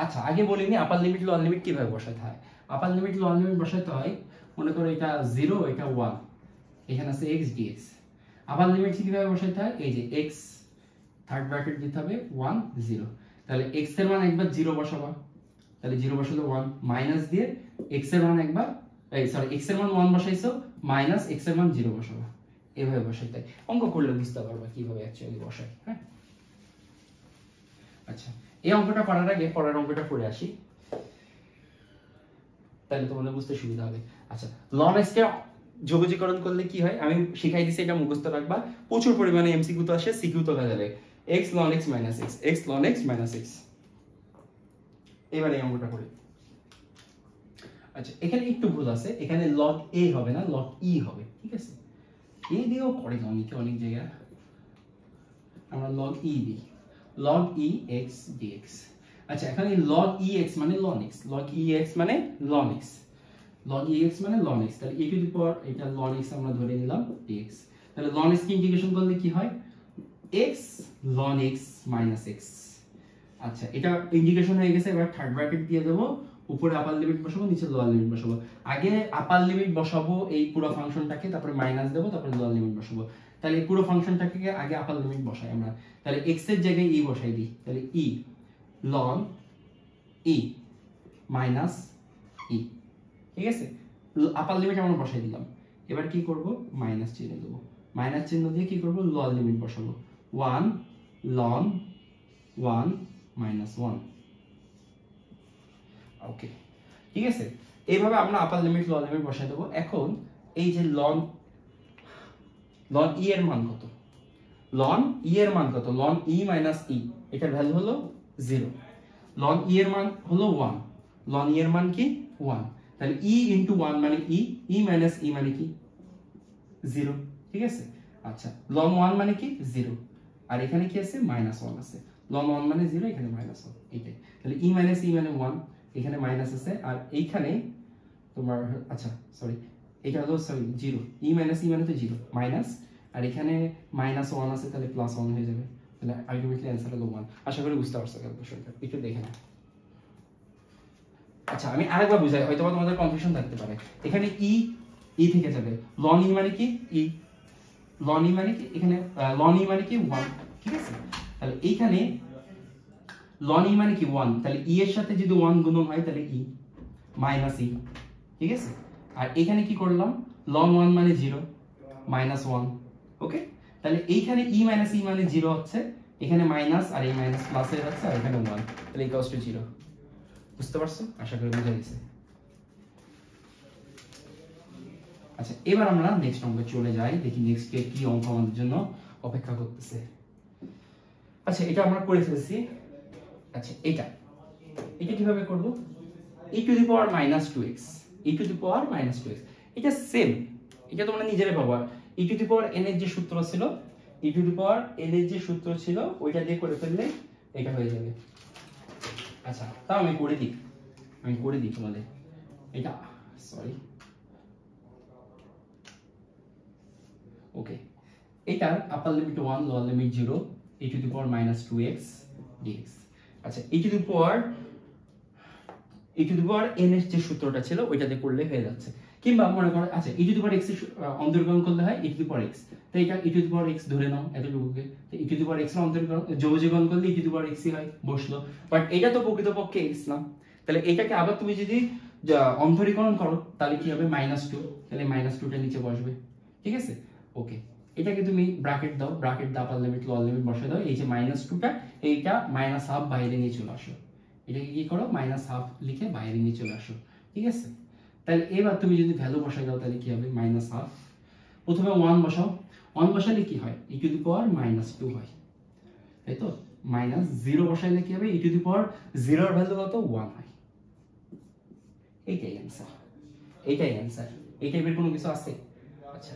আচ্ছা আগে বলিনি আপার লিমিট লোয়ার লিমিট কিভাবে বসাতে হয়। আপার লিমিট লোয়ার লিমিট বসাতে হয়, মনে করো এটা 0 এটা 1, এখানে আছে x dx। আপার লিমিট কিভাবে বসাতে হয়, এই যে x থার্ড ব্র্যাকেট দিতে হবে 1 0, তাহলে x এর মান একবার 0 বসাবা, তাহলে 0 বসালে 1 মাইনাস দিয়ে x এর মান একবার সরি x এর মান 1 বসাইছো মাইনাস x এর মান 0 বসাবা, এভাবে বসাইতে হয়। অঙ্ক করলে বুঝতে পারবা কিভাবে অ্যাকচুয়ালি বসায়। হ্যাঁ আচ্ছা এই অঙ্কটা করার আগে পরের অঙ্কটা করে আসি, তাহলে তোমাদের বুঝতে সুবিধা হবে। আচ্ছা ln x কে যোগজীকরণ করলে কি হয় আমি শিখাই দিছি, এটা মুখস্থ রাখবা, প্রচুর পরিমাণে এমসিকিউ তো আসে, সিকিউ তো কাজে লাগে। x ln x minus x, x ln x minus x। এবারে এই অঙ্কটা করি। আচ্ছা এখানে একটু ভুল আছে, এখানে log a হবে না, log e হবে, ঠিক আছে। a দিয়েও করে অনেকে অনেক জায়গায়, আমরা log e দিই, log e x dx। আচ্ছা এখানে log e x মানে ln x, log e x মানে ln x, log e x মানে ln x, তাহলে e টু দি পাওয়ার এটা ln x আমরা ধরে নিলাম dx। তাহলে ln x কে ইন্টিগ্রেশন করলে কি হয়, x ln x minus x। আচ্ছা এটা ইন্টিগ্রেশন হয়ে গেছে, এবার থার্ড ব্র্যাকেট দিয়ে দেব, উপরে আপার লিমিট বসাবো, নিচে লোয়ার লিমিট বসাবো। আগে আপার লিমিট বসাবো এই পুরো ফাংশনটাকে, তারপরে মাইনাস দেব, তারপরে লোয়ার লিমিট বসাবো। তাহলে এই পুরো ফাংশনটাকে আগে আপার লিমিট বসাই আমরা, তাহলে x এর জায়গায় e বসাই দিই, তাহলে e ln e minus e, ঠিক আছে। আপার লিমিট আমরা বসাই দিলাম, এবার কি করব মাইনাস চিহ্ন দেব, মাইনাস চিহ্ন দিয়ে কি করব লোয়ার লিমিট বসাবো, 1 ln 1 minus 1। ওকে ঠিক আছে, এইভাবে আমরা আপার লিমিট লোয়ার লিমিট বসাই দেব। এখন এই যে ln e এর মান কত, ln e এর মান কত, ln e minus e, এটার ভ্যালু হলো 0, ln e এর মান হলো 1, ln e এর মান কি 1, তাহলে e into 1 মানে e, e minus e মানে কি 0, ঠিক আছে। আচ্ছা ln 1 মানে কি 0, আর এখানে কি আছে মাইনাস 1 আছে, ln 1 মানে 0, এখানে মাইনাস 1, এইটাই। তাহলে e minus e মানে 1, এখানে মাইনাস আছে, আর এইখানে তোমার আচ্ছা সরি এটা হলো সরি 0, e minus e মানে তো 0 মাইনাস, আর এখানে মাইনাস 1 আছে, তাহলে প্লাস 1 হয়ে যাবে, তাহলে আলটিমেটলি অ্যানসার হলো 1। আশা করি বুঝতে পারছো ক্যালকুলেশনটা, একটু দেখে নাও। আচ্ছা আমি আরেকবার বুঝাই, হয়তো তোমাদের কনফিউশন থাকতে পারে। এখানে e থেকে যাবে, ln e মানে কি e, ln e মানে কি এখানে ln e মানে কি 1, ঠিক আছে। তাহলে এইখানে ln e মানে কি 1, তাহলে e এর সাথে যদি 1 গুণন হয় তাহলে e মাইনাস e, ঠিক আছে। আর এখানে কি করলাম ln 1 মানে 0 মাইনাস 1, ওকে। তাহলে এইখানে e মাইনাস e মানে 0 হচ্ছে, এখানে মাইনাস আর এই মাইনাস প্লাস হয়ে যাচ্ছে, আর এখানে 1, তাহলে ইকুয়ালস টু 0। বুঝতে পারছো, আশা করি বুঝা গেছে। আচ্ছা এবার আমরা নেক্সট অঙ্কে চলে যাই, দেখি নেক্সট কে কি অঙ্ক আমাদের জন্য অপেক্ষা করতেছে। আচ্ছা এটা আমরা করে ফেলছি। আচ্ছা এটা কিভাবে করব, e two the power minus 2x, e two the power minus 2x, এটা সেম, এটা তোমরা নিজেরাই পাবা। e two the power n এর যে সূত্র ছিল, e two the power n এর যে সূত্র ছিল ওইটা দিয়ে করে ফেললে এটা হয়ে যাবে। আচ্ছা তাও আমি করে দিই তোমাদের এটা, সরি ওকে। এটার আপার limit 1 lower limit 0, e two the power minus 2x dx। আচ্ছা e two the power n এর যে সূত্রটা ছিল ওইটাতে করলে হয়ে যাচ্ছে, কিংবা মনে করো আচ্ছা e two the power x এর অন্তর্গ্রহণ করলে হয় e two the power x, তো এটা e two the power x ধরে নাও এতটুকুকে, তো e two the power x এর অন্তর্গ্রহণ যোগজীকরণ করলে e two the power x হয়, বসলো। বাট এটা তো প্রকৃতপক্ষে x না, তাহলে এটাকে আবার তুমি যদি অন্তরীকরণ করো তাহলে কি হবে -2, তাহলে -2টা নিচে বসবে, ঠিক আছে। ওকে এটাকে তুমি ব্র্যাকেট দাও, ব্র্যাকেট দাও, আপার লিমিট লোয়ার লিমিট বসাই দাও। এই যে -2টা এইটা -1/2 বাইরে নিয়ে চলে আসো, এটাকে কি করো -1/2 লিখে বাইরে নিয়ে চলে আসো, ঠিক আছে। তাহলে এবার তুমি যদি ভ্যালু বসাই দাও তাহলে কি হবে -1/2, প্রথমে 1 বসাও, 1 বসালে কি হয় e টু দি পাওয়ার -2 হয়, তাই তো। -0 বসাইলে কি হবে e টু দি পাওয়ার 0 এর ভ্যালু কত 1 হয়। এইটাই অ্যানসার, এইটাই অ্যানসার। এই টাইপের কোনো কিছু আছে? আচ্ছা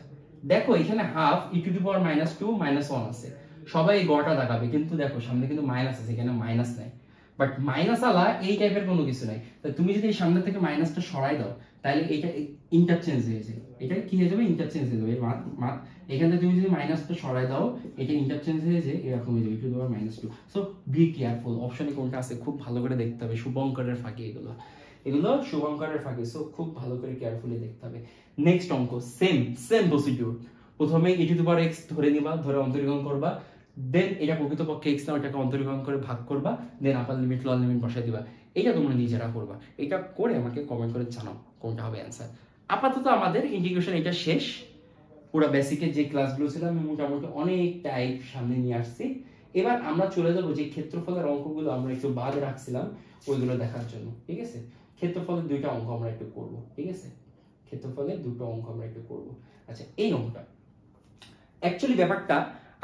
দেখো এখানে হাফ e টু দি পাওয়ার -2 -1 আছে, সবাই এই গড়টা দেখাবে, কিন্তু দেখো সামনে কিন্তু মাইনাস আছে, এখানে মাইনাস নাই। বাট মাইনাস আলা এই টাইপের কোনো কিছু নাই। তো তুমি যদি এই সামনে থেকে মাইনাসটা সরাই দাও তাহলে এটা ইন্টারচেঞ্জ হয়ে যায়, এটা কি হয়ে যাবে ইন্টারচেঞ্জ হয়ে যাবে। এখান থেকে তুমি যদি মাইনাসটা সরাই দাও এটা ইন্টারচেঞ্জ হয়ে যায়, এরকম হয়ে যাবে e two the power -2। So be careful, অপশনে কোনটা আছে খুব ভালো করে দেখতে হবে। শুভঙ্করের ফাঁকি এগুলো, এগুলো শুভঙ্করের ফাঁকি, সো খুব ভালো করে কেয়ারফুলি দেখতে হবে। নেক্সট অঙ্ক সেম সেম প্রসিডিউর। প্রথমে e two the power x ধরে নিবা, ধরে অন্তরীকরণ করবা, দেন এটা প্রকৃতপক্ষে x না ওটাকে অন্তরীকরণ করে ভাগ করবা, দেন আপার লিমিট লোয়ার লিমিট বসাই দিবা। এটা তোমরা নিজেরা করবা, এটা করে আমাকে কমেন্ট করে জানাও কোনটা হবে অ্যানসার। আপাতত আমাদের ইন্টিগ্রেশন এটা শেষ। পুরো বেসিকের যে ক্লাসগুলো ছিল আমি মোটামুটি অনেক টাইপ সামনে নিয়ে আসছি। এবার আমরা চলে যাবো যে ক্ষেত্রফলের অঙ্কগুলো আমরা একটু বাদ রাখছিলাম ওইগুলো দেখার জন্য, ঠিক আছে। ক্ষেত্রফলের 2টা অঙ্ক আমরা একটু করব, ঠিক আছে। ক্ষেত্রফলের 2টো অঙ্ক আমরা একটু করব। আচ্ছা এই অঙ্কটা অ্যাকচুয়ালি ব্যাপারটা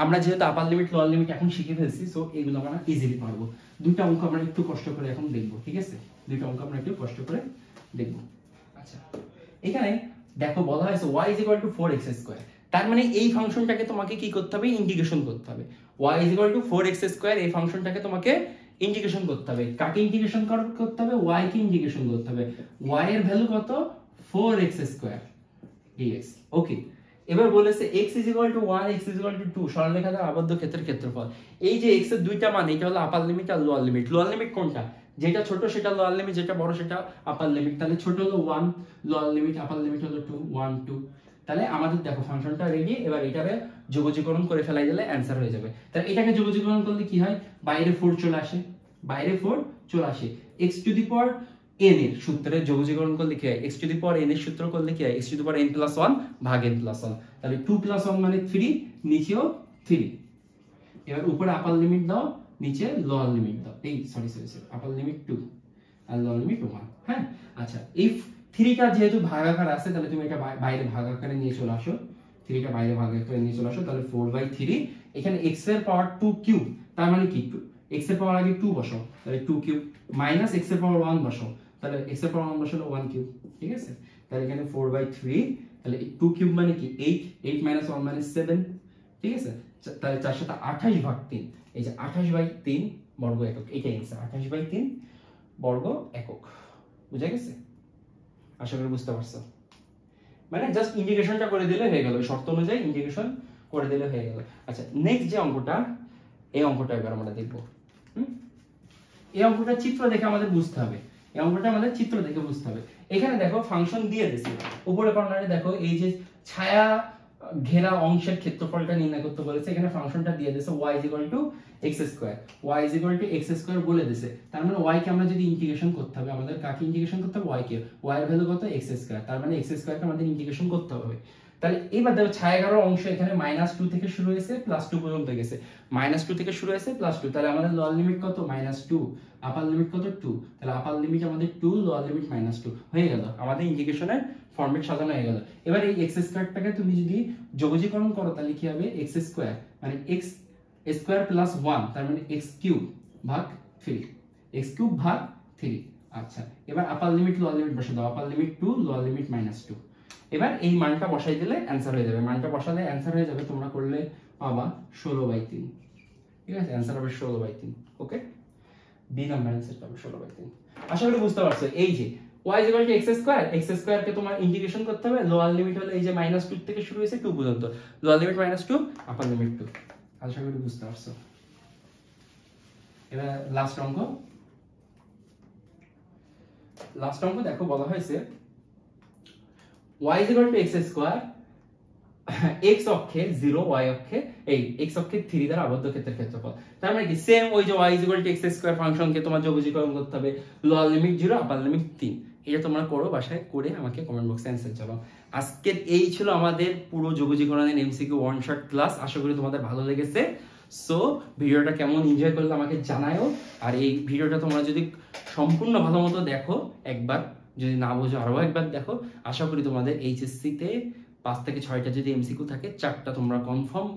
আমরা যেহেতু আপার লিমিট লোয়ার লিমিট এখন শিখে ফেলছি, সো এগুলো আমরা ইজিলি পারবো। 2টা অঙ্ক আমরা একটু কষ্ট করে এখন দেখব, ঠিক আছে। 2টা অঙ্ক আমরা একটু কষ্ট করে দেখব। আচ্ছা এখানে দেখো বলা হয়েছে y = 4x², তার মানে এই ফাংশনটাকে তোমাকে কি করতে হবে ইন্টিগ্রেশন করতে হবে। y = 4x² এই ফাংশনটাকে তোমাকে ইন্টিগ্রেশন করতে হবে। কাকে ইন্টিগ্রেশন করতে হবে? y কে ইন্টিগ্রেশন করতে হবে। y এর ভ্যালু কত 4x² dx। ওকে এবার বলেছে x = 1 x = 2 সরলরেখা দ্বারা আবদ্ধ ক্ষেত্রের ক্ষেত্রফল। এই যে x এর 2টা মান, এটা হলো আপার লিমিট আর লোয়ার লিমিট। লোয়ার লিমিট কোনটা? যেটা ছোট সেটা লোয়ার লিমিট, যেটা বড় সেটা আপার লিমিট। তাহলে ছোট হলো 1 লোয়ার লিমিট, আপার লিমিট হলো 2 1 2। তাহলে আমাদের দেখো ফাংশনটা রেডি। এবার এটারে যোগজীকরণ করে ফেলাই দিলে অ্যানসার হয়ে যাবে। তাহলে এটাকে যোগজীকরণ করলে কি হয়? বাইরে 4 চলে আসে, বাইরে 4 চলে আসে। x two the power n এর সূত্রে যোগজীকরণ করলে কি হয়? x two the power n এর সূত্র করলে কি হয়? x two the power n + 1 ভাগ n + 1। তাহলে 2 + 1 মানে 3, নিচেও 3। এবার উপরে আপার লিমিট দাও, নিচে লোয়ার লিমিট দাও। এই সরি আপার লিমিট 2 আর লোয়ার লিমিট 1। হ্যাঁ আচ্ছা এই 3টা যেহেতু ভাগাকার আছে তাহলে তুমি এটা বাইরে ভাগাকারে নিয়ে চলে আসো। 3টা বাইরে ভাগাকারে নিয়ে চলে আসো, তাহলে 4/3। এখানে x এর পাওয়ার 2 কিউব, তার মানে কি x এর পাওয়ার আগে 2 বসাও, তাহলে 2 কিউব মাইনাস x এর পাওয়ার 1 বসাও, তাহলে x এর পাওয়ার 1 বসালে 1 কিউব, ঠিক আছে। তাহলে এখানে 4/3, তাহলে 2 কিউব মানে কি 8, 8 - 1 মানে 7, ঠিক আছে। তাহলে 4 × 7 = 28/3। এই যে 28/3 বর্গ একক, এটাই आंसर 28/3 বর্গ একক। বুঝা গেছে? আশা করি বুঝতে পারছো। মানে জাস্ট ইন্টিগ্রেশনটা করে দিলে হয়ে গেল, শর্ত অনুযায়ী ইন্টিগ্রেশন করে দিলে হয়ে গেল। আচ্ছা নেক্সট যে অঙ্কটা, এই অঙ্কটা এবার আমরা দেখব। এই অঙ্কটা চিত্র দেখে আমাদের বুঝতে হবে, এই অঙ্কটা আমাদের চিত্র দেখে বুঝতে হবে। এখানে দেখো ফাংশন দিয়ে দিয়েছে, উপরে কর্নারে দেখো এই যে ছায়া ঘেরা অংশের ক্ষেত্রফলটা নির্ণয় করতে বলেছে। এখানে ফাংশনটা দিয়ে দিয়েছে y = x², y = x² বলে দিয়েছে। তার মানে y কে আমরা যদি ইন্টিগ্রেশন করতে হবে, আমাদের কাকে ইন্টিগ্রেশন করতে হবে? y কে। y এর ভ্যালু কত? x², তার মানে x² কে আমাদের ইন্টিগ্রেশন করতে হবে। তাহলে এবার দেখো ছায়া ঘেরা অংশ এখানে -2 থেকে শুরু হয়েছে +2 পর্যন্ত গেছে। -2 থেকে শুরু হয়েছে +2, তাহলে আমাদের লোয়ার লিমিট কত? -2, আপার লিমিট কত? 2। তাহলে আপার লিমিট আমাদের 2, লোয়ার লিমিট -2 হয়ে গেল। আমাদের ইন্টিগ্রেশনের ফরম্যাট সাজানো হয়ে গেল। এবার এই x² তুমি যদি যোগজীকরণ করো তাহলে কি হবে? x² মানে x² + 1, তার মানে x³ ভাগ 3, x³ ভাগ 3। আচ্ছা এবার আপার লিমিট লোয়ার লিমিট বসা দাও, আপার লিমিট 2, লোয়ার লিমিট -2। এবার এই মানটা বসাই দিলে অ্যানসার হয়ে যাবে। মানটা বসালে অ্যানসার হয়ে যাবে, তোমরা করলে পাবা 16/3, ঠিক আছে। অ্যানসার হবে 16/3। ওকে বি নাম্বার অ্যানসারটা হবে 16/3। আশা করি বুঝতে পারছো। এই যে y = x² কে তোমার ইন্টিগ্রেশন করতে হবে। লোয়ার লিমিট হলো এই যে -2 থেকে শুরু হয়েছে 2 পর্যন্ত, লোয়ার লিমিট -2, আপার লিমিট 2। আশা করি বুঝতে পারছো। এবার লাস্ট অঙ্ক, দেখো বলা হয়েছে y = x², x অক্ষে 0, y অক্ষে এই x অক্ষে 3 দ্বারা আবদ্ধ ক্ষেত্রের ক্ষেত্রফল। তার মানে কি সেম ওই যে y = x² ফাংশনকে তোমার যোগজীকরণ করতে হবে। লোয়ার লিমিট 0, আপার লিমিট 3। এটা তোমরা করো বাসায়, করে আমাকে কমেন্ট বক্সে অ্যান্সার জানাও। আজকের এই ছিল আমাদের পুরো যোগাযোগের এমসিকিউ ওয়ান শট ক্লাস। আশা করি তোমাদের ভালো লেগেছে। সো ভিডিওটা কেমন এনজয় করলে আমাকে জানাও। আর এই ভিডিওটা তোমরা যদি সম্পূর্ণ ভালো মতো দেখো, একবার যদি না বোঝো আরো একবার দেখো, আশা করি তোমাদের এইচএসসিতে 5 থেকে 6টা যদি এমসিকিউ থাকে 4টা তোমরা কনফার্ম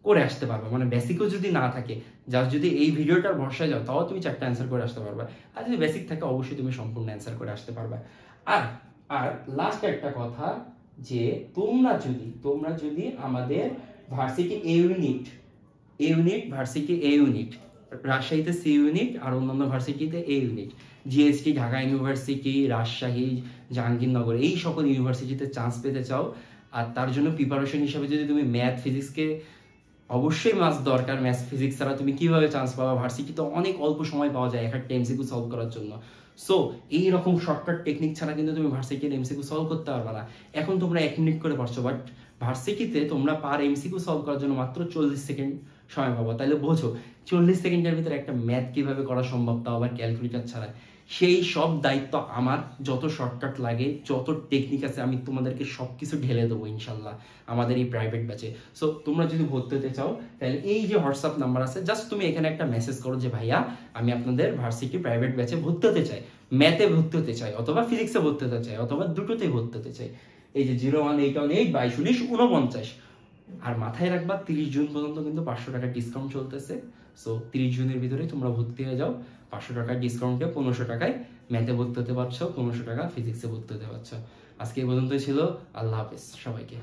করে আসতে পারবে। মানে বেসিকও যদি না থাকে, জাস্ট যদি এই ভিডিওটার ভরসায় যাও, তাও তুমি 4টা অ্যান্সার করে আসতে পারবে। আর যদি বেসিক থাকে অবশ্যই তুমি সম্পূর্ণ অ্যান্সার করে আসতে পারবে। আর আর লাস্ট একটা কথা, যে তোমরা যদি আমাদের varsity A unit varsity A unit, রাজশাহীতে সি ইউনিট আর অন্যান্য ভার্সিটিতে A unit, GST, Dhaka university, Rajshahi, Jahangirnagar, এই সকল ইউনিভার্সিটিতে চান্স পেতে চাও, আর তার জন্য প্রিপারেশন হিসাবে যদি তুমি ম্যাথ ফিজিক্সকে, অবশ্যই ম্যাথস দরকার, ম্যাথস ফিজিক্স ছাড়া তুমি কিভাবে চান্স পাবা, ভার্সিটিতে অনেক অল্প সময় পাওয়া যায় একটা এমসিকিউ সলভ করার জন্য। সো এইরকম শর্টকাট টেকনিক ছাড়া কিন্তু তুমি ভার্সিটির এমসিকিউ সলভ করতে পারবে না। এখন তোমরা 1 মিনিট করে পারছো, বাট ভার্সিটিতে তোমরা পার এমসিকিউ সলভ করার জন্য মাত্র 40 সেকেন্ড সময় পাবো। তাহলে বোঝো 40 সেকেন্ডের ভিতরে একটা ম্যাথ কিভাবে করা সম্ভব, তাও আবার ক্যালকুলেটর ছাড়া। সেই সব দায়িত্ব আমার। যত শর্টকাট লাগে, যত টেকনিক আছে, আমি তোমাদেরকে সবকিছু ঢেলে দেবো ইনশাল্লাহ আমাদের এই প্রাইভেট ব্যাচে। সো তোমরা যদি ভর্তি হতে চাও, তাহলে এই যে হোয়াটসঅ্যাপ নাম্বার আছে, জাস্ট তুমি এখানে একটা মেসেজ করো যে ভাইয়া আমি আপনাদের ভার্সিটি প্রাইভেট ব্যাচে ভর্তি হতে চাই, ম্যাথে ভর্তি হতে চাই, অথবা ফিজিক্সে ভর্তি হতে চাই, অথবা দুটোতেই ভর্তি হতে চাই। এই যে 01818 2219 49। আর মাথায় রাখবা 30 জুন পর্যন্ত কিন্তু 500 টাকা ডিসকাউন্ট চলতেছে। সো 30 জুনের ভিতরে তোমরা ভর্তি হয়ে যাও। 500 টাকার ডিসকাউন্টে 1500 টাকায় ম্যাথে ভর্তি হতে পারছো, 1500 টাকা ফিজিক্সে ভর্তি হতে পারছো। আজকে এই পর্যন্তই ছিল। আল্লাহ হাফেজ সবাইকে।